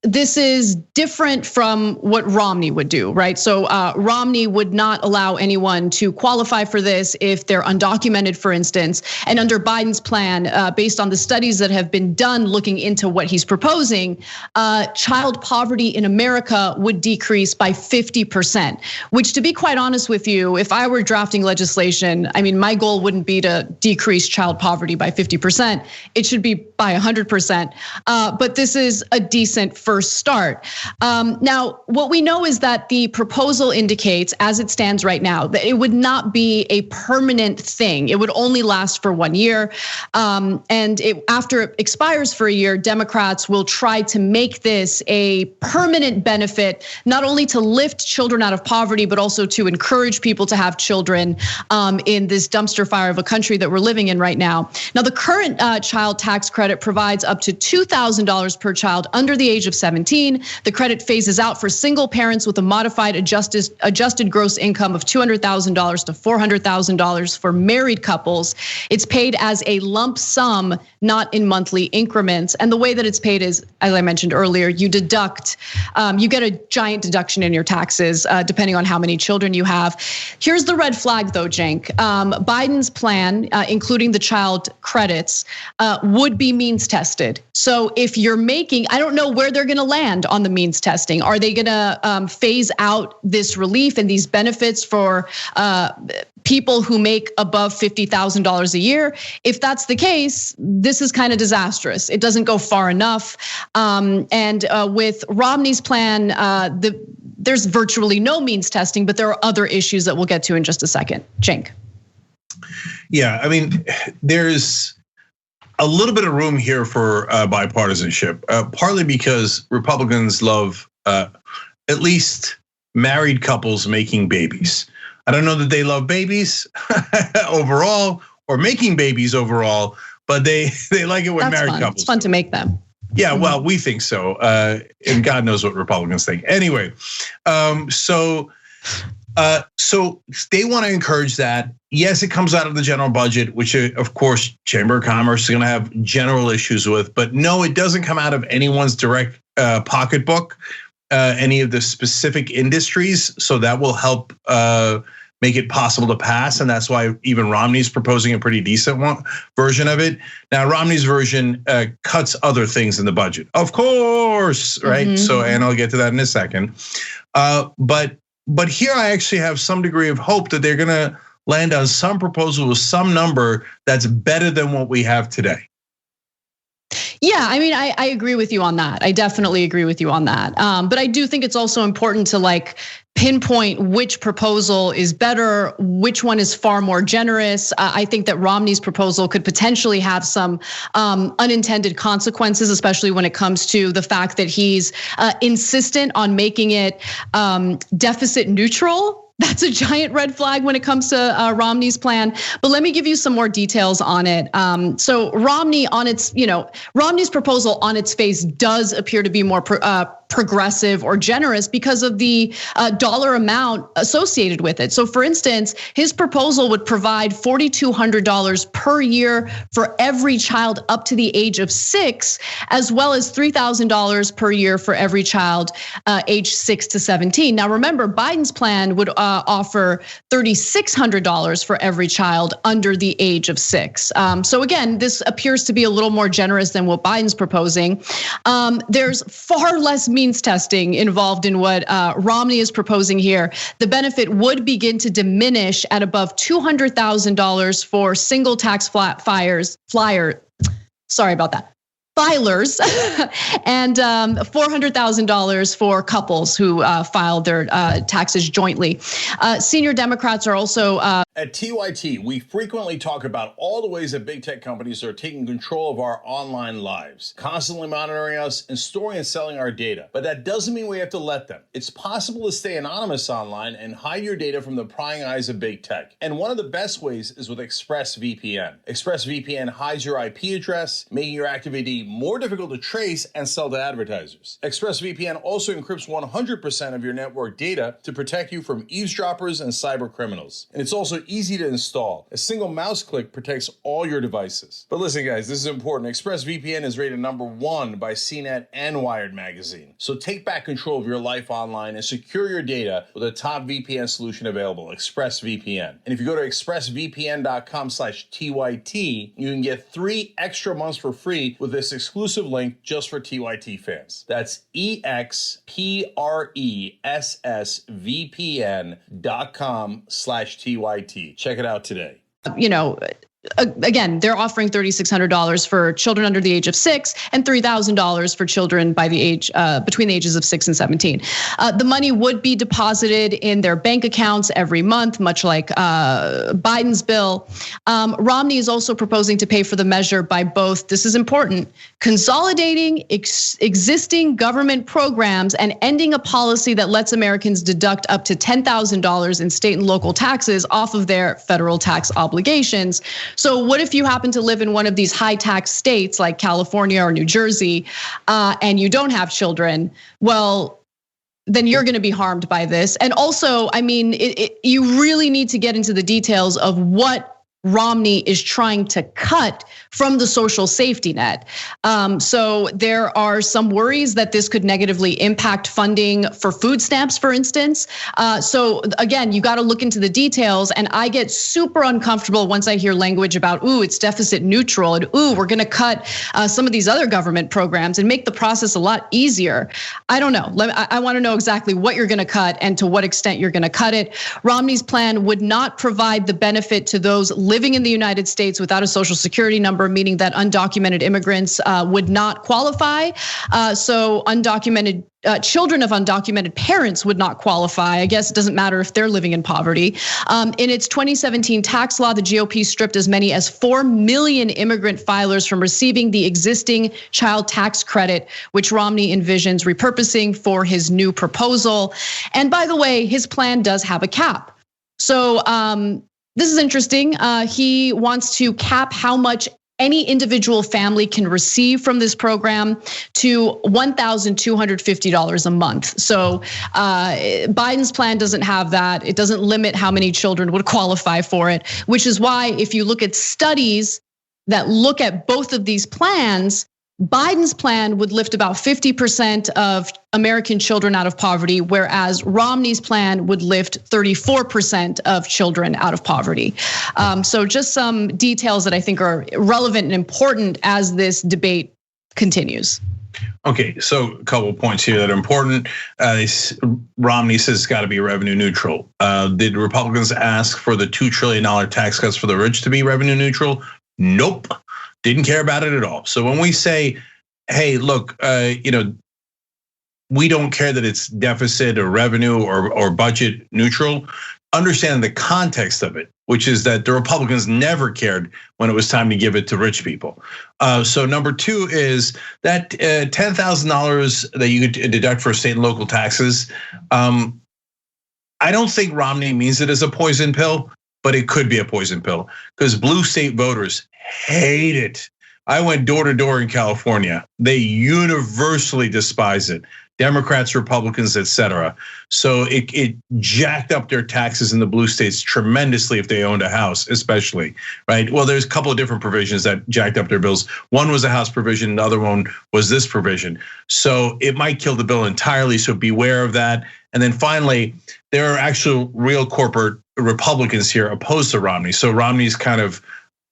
This is different from what Romney would do, right? So Romney would not allow anyone to qualify for this if they're undocumented, for instance. And under Biden's plan, based on the studies that have been done looking into what he's proposing, child poverty in America would decrease by 50%, which, to be quite honest with you, if I were drafting legislation, I mean, my goal wouldn't be to decrease child poverty by 50%. It should be by 100%. But this is a decent first start. Now, what we know is that the proposal indicates, as it stands right now, that it would not be a permanent thing. It would only last for 1 year. And after it expires for a year, Democrats will try to make this a permanent benefit, not only to lift children out of poverty, but also to encourage people to have children in this dumpster fire of a country that we're living in right now. Now, the current child tax credit provides up to $2,000 per child under the age of 17. The credit phases out for single parents with a modified adjusted gross income of $200,000 to $400,000 for married couples. It's paid as a lump sum, not in monthly increments. And the way that it's paid is, as I mentioned earlier, you deduct, you get a giant deduction in your taxes, depending on how many children you have. Here's the red flag though, Cenk. Biden's plan, including the child credits, would be means tested. So if you're making, I don't know where they're going to land on the means testing. Are they going to phase out this relief and these benefits for people who make above $50,000 a year? If that's the case, this is kind of disastrous. It doesn't go far enough. And with Romney's plan, there's virtually no means testing, but there are other issues that we'll get to in just a second. Cenk. Yeah, I mean, there's a little bit of room here for bipartisanship, partly because Republicans love at least married couples making babies. I don't know that they love babies overall or making babies overall, but they like it when married couples. It's fun to make them. Yeah, well, we think so, and God knows what Republicans think. Anyway, so they want to encourage that. Yes, it comes out of the general budget, which of course Chamber of Commerce is going to have general issues with, but no, it doesn't come out of anyone's direct pocketbook, any of the specific industries. So that will help make it possible to pass, and that's why even Romney's proposing a pretty decent version of it. Now, Romney's version cuts other things in the budget, of course, right? Mm-hmm. So, and I'll get to that in a second. But here I actually have some degree of hope that they're going to land on some proposal with some number that's better than what we have today. Yeah, I mean, I agree with you on that. I definitely agree with you on that. But I do think it's also important to pinpoint which proposal is better, which one is far more generous. I think that Romney's proposal could potentially have some unintended consequences, especially when it comes to the fact that he's insistent on making it deficit neutral. That's a giant red flag when it comes to Romney's plan. But let me give you some more details on it. So Romney's proposal on its face does appear to be more progressive or generous because of the dollar amount associated with it. So for instance, his proposal would provide $4,200 per year for every child up to the age of 6, as well as $3,000 per year for every child age 6 to 17. Now remember, Biden's plan would offer $3,600 for every child under the age of 6. So again, this appears to be a little more generous than what Biden's proposing. There's far less means testing involved in what Romney is proposing here. The benefit would begin to diminish at above $200,000 for single tax flyers. Sorry about that. filers and $400,000 for couples who filed their taxes jointly. Senior Democrats are also At TYT, we frequently talk about all the ways that big tech companies are taking control of our online lives, constantly monitoring us and storing and selling our data. But that doesn't mean we have to let them. It's possible to stay anonymous online and hide your data from the prying eyes of big tech. And one of the best ways is with ExpressVPN. ExpressVPN hides your IP address, making your activity more difficult to trace and sell to advertisers. ExpressVPN also encrypts 100% of your network data to protect you from eavesdroppers and cyber criminals. And it's also easy to install. A single mouse click protects all your devices. But listen, guys, this is important. ExpressVPN is rated #1 by CNET and Wired Magazine. So take back control of your life online and secure your data with a top VPN solution available, ExpressVPN. And if you go to expressvpn.com/TYT, you can get 3 extra months for free with this exclusive link just for TYT fans. That's expressvpn.com/TYT. Check it out today. Again, they're offering $3,600 for children under the age of 6 and $3,000 for children by the age between the ages of 6 and 17. The money would be deposited in their bank accounts every month, much like Biden's bill. Romney is also proposing to pay for the measure by both, this is important, consolidating existing government programs and ending a policy that lets Americans deduct up to $10,000 in state and local taxes off of their federal tax obligations. So what if you happen to live in one of these high tax states like California or New Jersey, and you don't have children? Well, then you're going to be harmed by this. And also, I mean, you really need to get into the details of what Romney is trying to cut from the social safety net. So there are some worries that this could negatively impact funding for food stamps, for instance. So again, you got to look into the details, and I get super uncomfortable once I hear language about, ooh, it's deficit neutral, and ooh, we're going to cut some of these other government programs and make the process a lot easier. I don't know. I want to know exactly what you're going to cut and to what extent you're going to cut it. Romney's plan would not provide the benefit to those living in the United States without a social security number, meaning that undocumented immigrants would not qualify. So undocumented children of undocumented parents would not qualify. I guess it doesn't matter if they're living in poverty. In its 2017 tax law, the GOP stripped as many as 4 million immigrant filers from receiving the existing child tax credit, which Romney envisions repurposing for his new proposal. And by the way, his plan does have a cap. So this is interesting. He wants to cap how much any individual family can receive from this program to $1,250 a month. So Biden's plan doesn't have that. It doesn't limit how many children would qualify for it, which is why if you look at studies that look at both of these plans, Biden's plan would lift about 50% of American children out of poverty, whereas Romney's plan would lift 34% of children out of poverty. So just some details that I think are relevant and important as this debate continues. Okay, so a couple of points here that are important. Romney says it's got to be revenue neutral. Did Republicans ask for the $2 trillion tax cuts for the rich to be revenue neutral? Nope. Didn't care about it at all. So when we say, hey, look, we don't care that it's deficit or revenue or budget neutral, understand the context of it, which is that the Republicans never cared when it was time to give it to rich people. So number 2 is that $10,000 that you could deduct for state and local taxes. I don't think Romney means it as a poison pill, but it could be a poison pill because blue state voters hate it. I went door to door in California. They universally despise it. Democrats, Republicans, etc. So it jacked up their taxes in the blue states tremendously if they owned a house, especially, right? Well, there's a couple of different provisions that jacked up their bills. One was a house provision, the other one was this provision. So it might kill the bill entirely, so beware of that. And then finally, there are actual real corporate Republicans here opposed to Romney. So Romney's kind of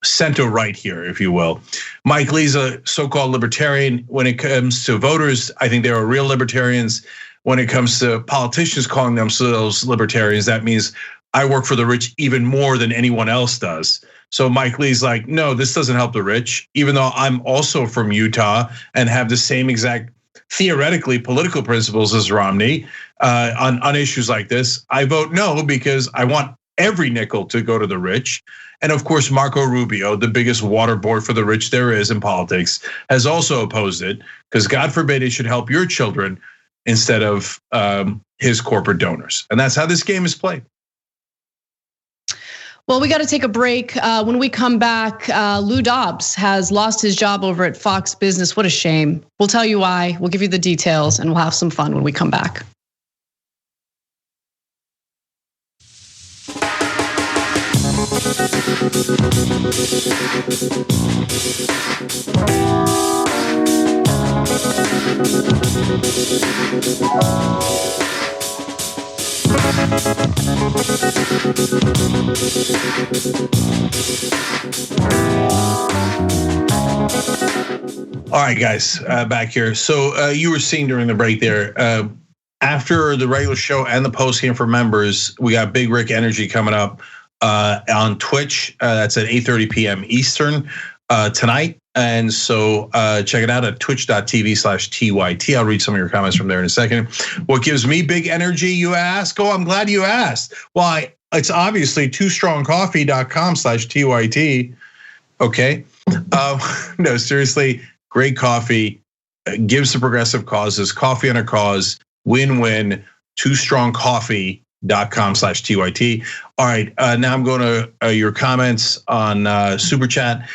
center right here, if you will. Mike Lee's a so-called libertarian. When it comes to voters, I think there are real libertarians. When it comes to politicians calling themselves libertarians, that means I work for the rich even more than anyone else does. So Mike Lee's like, no, this doesn't help the rich, even though I'm also from Utah and have the same exact theoretically political principles as Romney on issues like this. I vote no because I want every nickel to go to the rich. And of course, Marco Rubio, the biggest water boy for the rich there is in politics, has also opposed it because God forbid it should help your children instead of his corporate donors. And that's how this game is played. Well, we got to take a break. When we come back, Lou Dobbs has lost his job over at Fox Business. What a shame. We'll tell you why. We'll give you the details and we'll have some fun when we come back. All right, guys, back here. So you were seeing during the break there, after the regular show and the post game for members, we got Big Rick Energy coming up on Twitch. That's at 8:30 p.m. Eastern tonight. And so check it out at twitch.tv/TYT. I'll read some of your comments from there in a second. What gives me big energy, you ask? Oh, I'm glad you asked. Why? It's obviously twostrongcoffee.com/TYT. Okay. No, seriously, great coffee, gives to progressive causes, coffee on a cause, win-win, twostrongcoffee.com/TYT. All right, now I'm going to your comments on Super Chat.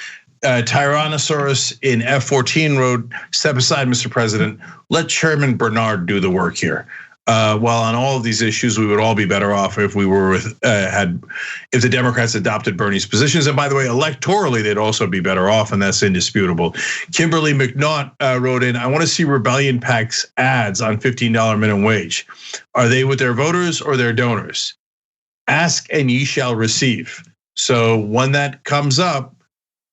Tyrannosaurus in F14 wrote, step aside, Mr. President, let Chairman Bernard do the work here. While on all of these issues, we would all be better off if we were if the Democrats adopted Bernie's positions. And by the way, electorally, they'd also be better off, and that's indisputable. Kimberly McNaught wrote in, I want to see Rebellion PAC's ads on $15 minimum wage. Are they with their voters or their donors? Ask and ye shall receive. So when that comes up,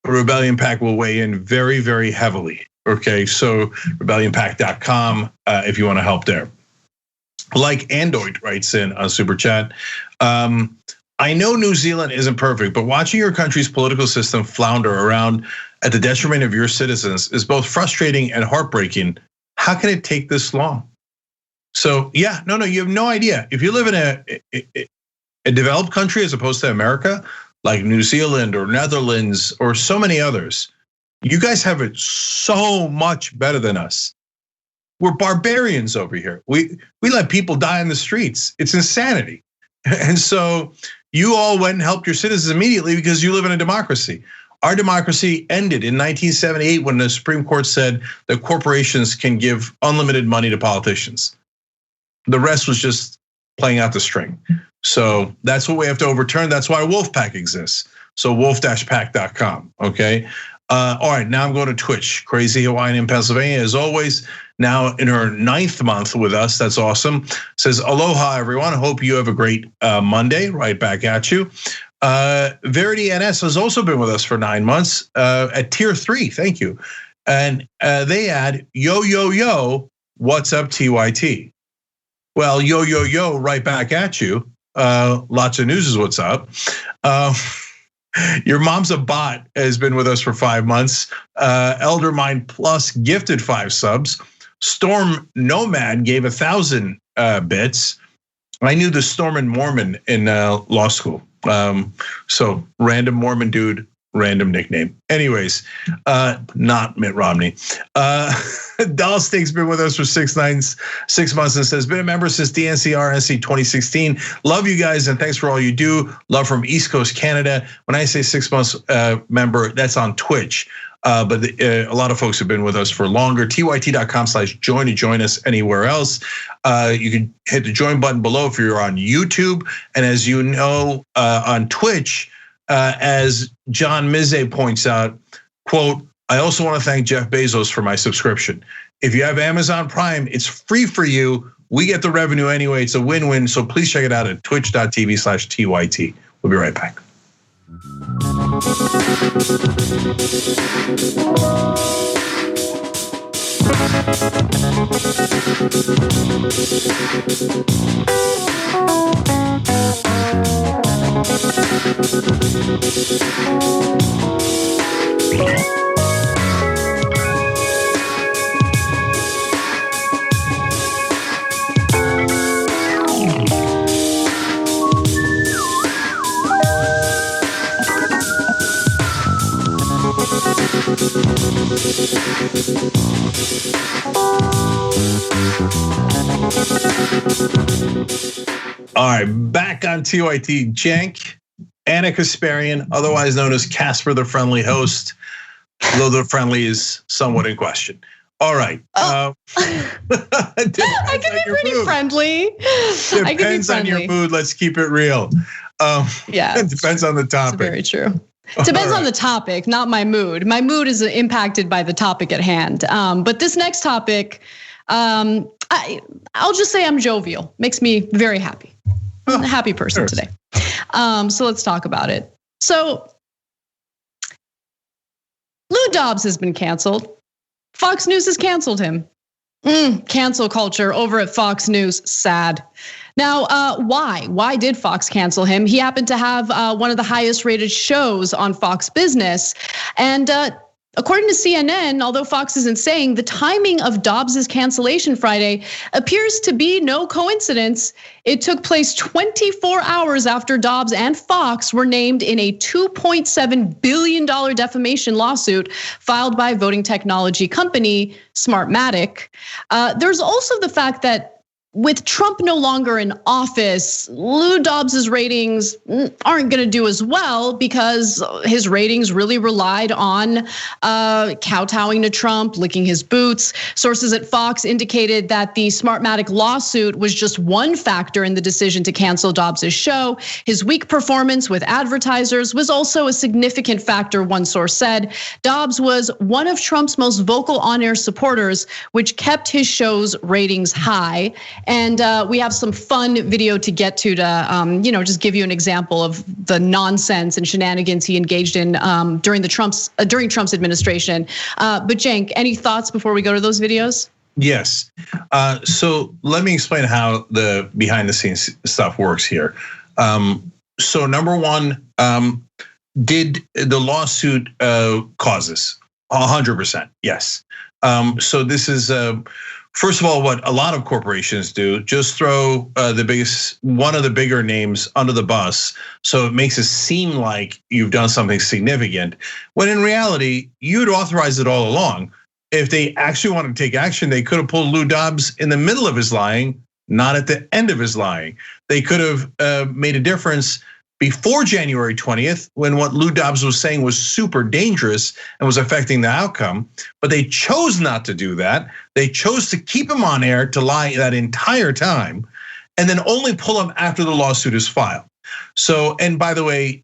Rebellion PAC will weigh in very, very heavily. Okay, so rebellionpac.com if you want to help there. Like Andoid writes in on Super Chat, I know New Zealand isn't perfect, but watching your country's political system flounder around at the detriment of your citizens is both frustrating and heartbreaking. How can it take this long? So yeah, no, you have no idea. If you live in a developed country as opposed to America, like New Zealand or Netherlands or so many others, you guys have it so much better than us. We're barbarians over here. We let people die in the streets. It's insanity. And so you all went and helped your citizens immediately because you live in a democracy. Our democracy ended in 1978 when the Supreme Court said that corporations can give unlimited money to politicians. The rest was just playing out the string. So that's what we have to overturn. That's why Wolfpack exists. So wolf-pack.com, okay? All right, now I'm going to Twitch. Crazy Hawaiian in Pennsylvania, as always, now in her 9th month with us. That's awesome. Says, aloha, everyone. Hope you have a great Monday. Right back at you. Verity NS has also been with us for 9 months at tier 3. Thank you. And they add, yo, yo, yo, what's up, TYT? Well, yo, yo, yo, right back at you. Lots of news is what's up. Your mom's a bot has been with us for 5 months. Elder Mind Plus gifted 5 subs. Storm Nomad gave 1,000 bits. I knew the Storm and Mormon in law school. So random Mormon dude, random nickname. Anyways, not Mitt Romney. Doll Stink's been with us for 6 months and says, been a member since DNC-RNC 2016. Love you guys and thanks for all you do. Love from East Coast Canada. When I say 6 months member, that's on Twitch. But a lot of folks have been with us for longer. TYT.com/join to join us anywhere else. You can hit the join button below if you're on YouTube. And as you know, on Twitch, as John Mizze points out, quote, I also want to thank Jeff Bezos for my subscription. If you have Amazon Prime, it's free for you. We get the revenue anyway. It's a win-win. So please check it out at twitch.tv/TYT. We'll be right back. All right, back on TYT. Cenk, Ana Kasparian, otherwise known as Casper the Friendly Host, though the friendly is somewhat in question. All right. I can be pretty friendly. Depends on your mood. Let's keep it real. Yeah, it depends on the topic. Very true. Depends on the topic, not my mood. My mood is impacted by the topic at hand. But this next topic, I'll just say I'm jovial. Makes me very happy. I'm a happy person today. So let's talk about it. So Lou Dobbs has been canceled. Fox News has canceled him. Cancel culture over at Fox News, sad. Now, why? Why did Fox cancel him? He happened to have one of the highest rated shows on Fox Business. And according to CNN, although Fox isn't saying, the timing of Dobbs's cancellation Friday appears to be no coincidence. It took place 24 hours after Dobbs and Fox were named in a $2.7 billion defamation lawsuit filed by voting technology company Smartmatic. There's also the fact that with Trump no longer in office, Lou Dobbs's ratings aren't going to do as well because his ratings really relied on kowtowing to Trump, licking his boots. Sources at Fox indicated that the Smartmatic lawsuit was just one factor in the decision to cancel Dobbs's show. His weak performance with advertisers was also a significant factor, one source said. Dobbs was one of Trump's most vocal on-air supporters, which kept his show's ratings high. And we have some fun video to get to just give you an example of the nonsense and shenanigans he engaged in during Trump's administration. But Cenk, any thoughts before we go to those videos? Yes. So let me explain how the behind the scenes stuff works here. So number one, did the lawsuit cause this? 100%, yes. So this is first of all, what a lot of corporations do, just throw one of the bigger names under the bus, so it makes it seem like you've done something significant, when in reality, you'd authorized it all along. If they actually wanted to take action, they could have pulled Lou Dobbs in the middle of his lying, not at the end of his lying. They could have made a difference before January 20th, when what Lou Dobbs was saying was super dangerous and was affecting the outcome, but they chose not to do that. They chose to keep him on air to lie that entire time, and then only pull him after the lawsuit is filed. So, and by the way,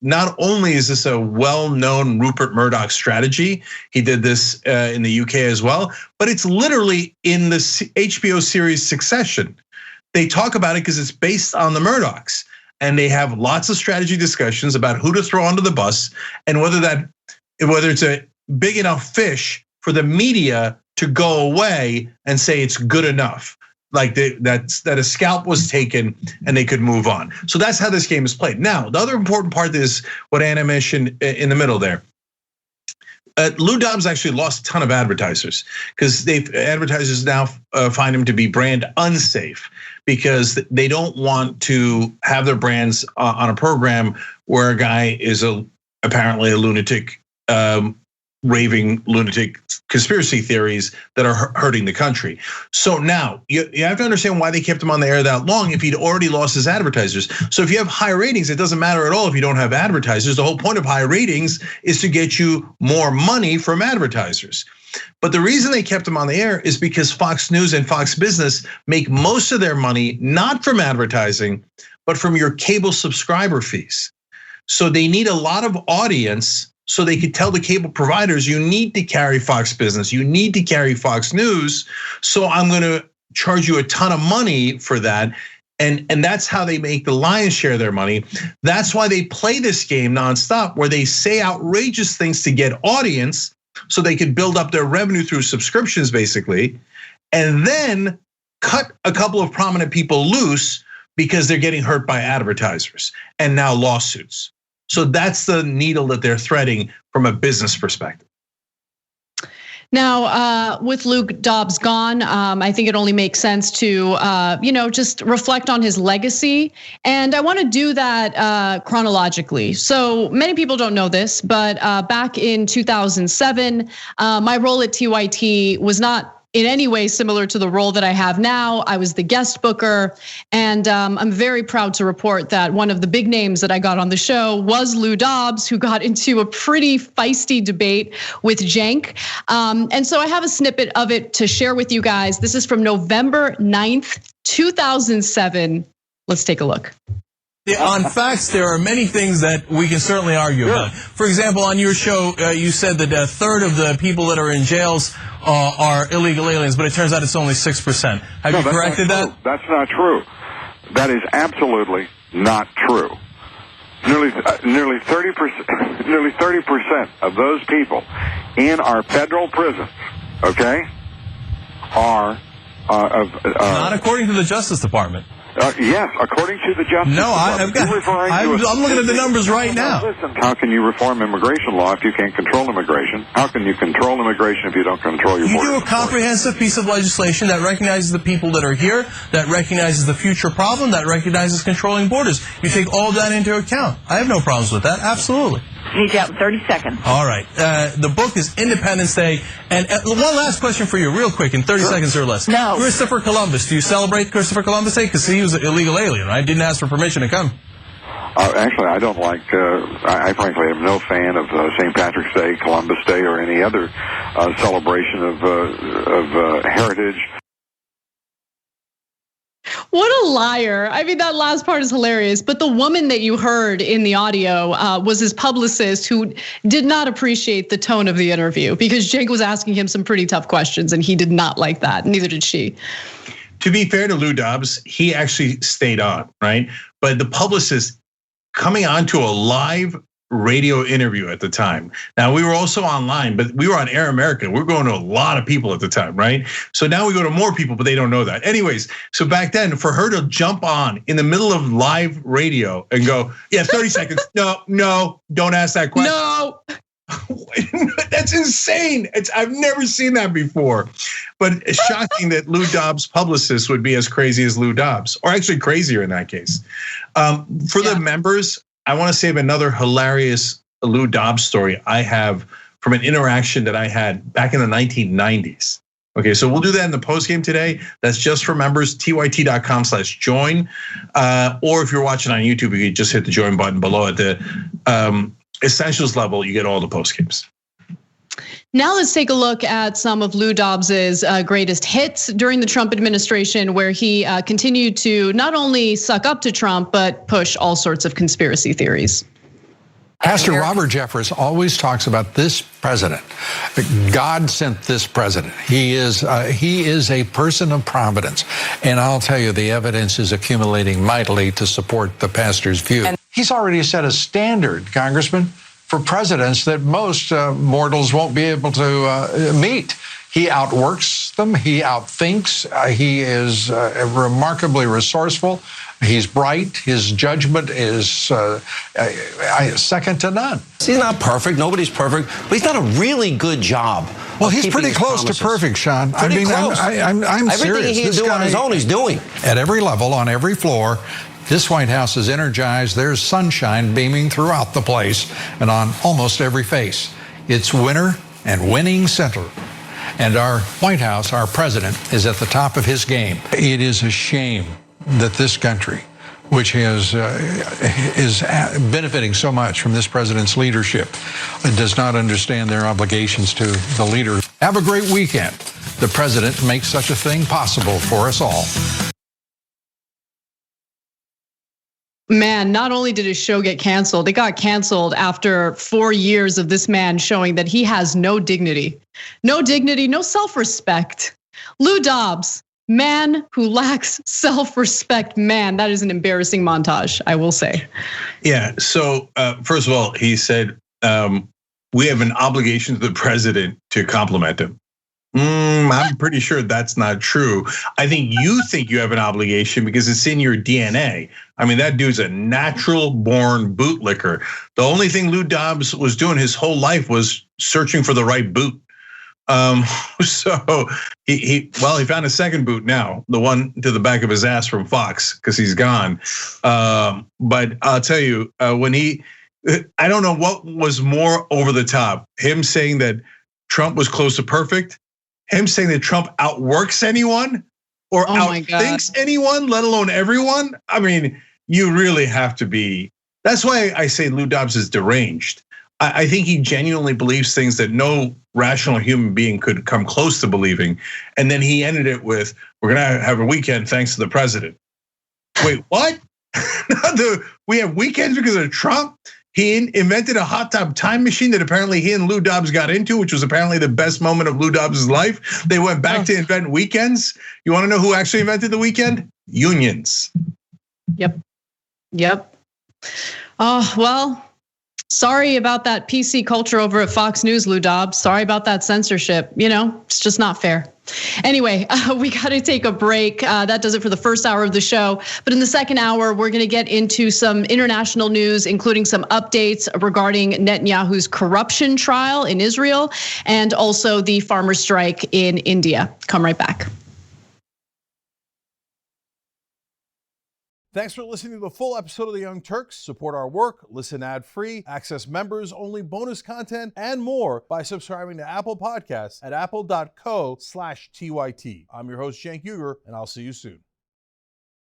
not only is this a well-known Rupert Murdoch strategy, he did this in the UK as well, but it's literally in the HBO series Succession. They talk about it because it's based on the Murdochs. And they have lots of strategy discussions about who to throw under the bus and whether it's a big enough fish for the media to go away and say it's good enough, like that a scalp was taken and they could move on. So that's how this game is played. Now, the other important part is what Ana mentioned in the middle there. Lou Dobbs actually lost a ton of advertisers because advertisers now find him to be brand unsafe because they don't want to have their brands on a program where a guy is apparently a lunatic, raving lunatic conspiracy theories that are hurting the country. So now you have to understand why they kept him on the air that long if he'd already lost his advertisers. So if you have high ratings, it doesn't matter at all if you don't have advertisers. The whole point of high ratings is to get you more money from advertisers. But the reason they kept him on the air is because Fox News and Fox Business make most of their money not from advertising, but from your cable subscriber fees. So they need a lot of audience so they could tell the cable providers, you need to carry Fox Business, you need to carry Fox News, so I'm gonna charge you a ton of money for that. And that's how they make the lion's share of their money. That's why they play this game nonstop, where they say outrageous things to get audience so they could build up their revenue through subscriptions basically, and then cut a couple of prominent people loose because they're getting hurt by advertisers and now lawsuits. So that's the needle that they're threading from a business perspective. Now, with Luke Dobbs gone, I think it only makes sense to, just reflect on his legacy. And I want to do that chronologically. So many people don't know this, but back in 2007, my role at TYT was not in any way similar to the role that I have now. I was the guest booker, and I'm very proud to report that one of the big names that I got on the show was Lou Dobbs, who got into a pretty feisty debate with Cenk. And so I have a snippet of it to share with you guys. This is from November 9th, 2007. Let's take a look. On facts, there are many things that we can certainly argue about. For example, on your show, you said that a third of the people that are in jails are illegal aliens, but it turns out it's only 6%. Have you corrected that? That's not true. That is absolutely not true. Nearly 30%. Nearly 30% of those people in our federal prisons, okay, are not according to the Justice Department. Yes, according to the Justice Department. I'm looking at the numbers right now. Listen, how can you reform immigration law if you can't control immigration? How can you control immigration if you don't control your border? You do a comprehensive piece of legislation that recognizes the people that are here, that recognizes the future problem, that recognizes controlling borders. You take all of that into account. I have no problems with that, absolutely. He's out in 30 seconds. All right. The book is Independence Day. And one last question for you, real quick, in 30 seconds or less. No. Christopher Columbus. Do you celebrate Christopher Columbus Day? Because he was an illegal alien, right? Didn't ask for permission to come. Actually, I don't like, I frankly am no fan of St. Patrick's Day, Columbus Day, or any other celebration of heritage. What a liar. I mean, that last part is hilarious. But the woman that you heard in the audio was his publicist, who did not appreciate the tone of the interview because Cenk was asking him some pretty tough questions and he did not like that. Neither did she. To be fair to Lou Dobbs, he actually stayed on, right? But the publicist coming on to a live radio interview at the time. Now we were also online, but we were on Air America. We were going to a lot of people at the time, right? So now we go to more people, but they don't know that. Anyways, so back then for her to jump on in the middle of live radio and go, yeah, 30 seconds. No, don't ask that question. No. That's insane. I've never seen that before. But it's shocking that Lou Dobbs' publicist would be as crazy as Lou Dobbs, or actually crazier in that case. For the members, I want to save another hilarious Lou Dobbs story I have from an interaction that I had back in the 1990s. Okay, so we'll do that in the postgame today. That's just for members, tyt.com/join. Or if you're watching on YouTube, you can just hit the join button below at the essentials level. You get all the postgames. Now let's take a look at some of Lou Dobbs's greatest hits during the Trump administration, where he continued to not only suck up to Trump, but push all sorts of conspiracy theories. Pastor Robert Jeffress always talks about this president. God sent this president. He is a person of providence. And I'll tell you, the evidence is accumulating mightily to support the pastor's view. And he's already set a standard, Congressman, for presidents that most mortals won't be able to meet. He outworks them, he outthinks, he is remarkably resourceful, he's bright, his judgment is second to none. He's not perfect, nobody's perfect, but he's done a really good job. Well, he's pretty close to perfect, Sean. Pretty close. I'm serious. Everything he can do on his own, he's doing. At every level, on every floor, this White House is energized. There's sunshine beaming throughout the place and on almost every face. It's winner and winning center. And our White House, our president, is at the top of his game. It is a shame that this country, which is benefiting so much from this president's leadership, does not understand their obligations to the leader. Have a great weekend. The president makes such a thing possible for us all. Man, not only did his show get canceled, it got canceled after 4 years of this man showing that he has no dignity, no self-respect. Lou Dobbs, man who lacks self-respect. Man, that is an embarrassing montage, I will say. Yeah, so first of all, he said, we have an obligation to the president to compliment him. I'm pretty sure that's not true. I think you have an obligation because it's in your DNA. I mean, that dude's a natural born bootlicker. The only thing Lou Dobbs was doing his whole life was searching for the right boot. So he found a second boot now, the one to the back of his ass from Fox, because he's gone. But I'll tell you, I don't know what was more over the top, him saying that Trump was close to perfect, him saying that Trump outworks anyone or outthinks anyone, let alone everyone. I mean, you really have to be. That's why I say Lou Dobbs is deranged. I think he genuinely believes things that no rational human being could come close to believing. And then he ended it with, we're gonna have a weekend thanks to the president. Wait, what? We have weekends because of Trump? He invented a hot tub time machine that apparently he and Lou Dobbs got into, which was apparently the best moment of Lou Dobbs' life. They went back to invent weekends. You wanna know who actually invented the weekend? Unions. Yep. Oh, well, sorry about that PC culture over at Fox News, Lou Dobbs. Sorry about that censorship. It's just not fair. Anyway, we got to take a break. That does it for the first hour of the show. But in the second hour, we're going to get into some international news, including some updates regarding Netanyahu's corruption trial in Israel and also the farmer strike in India. Come right back. Thanks for listening to the full episode of The Young Turks. Support our work, listen ad-free, access members-only bonus content, and more by subscribing to Apple Podcasts at apple.co/TYT. I'm your host, Cenk Uygur, and I'll see you soon.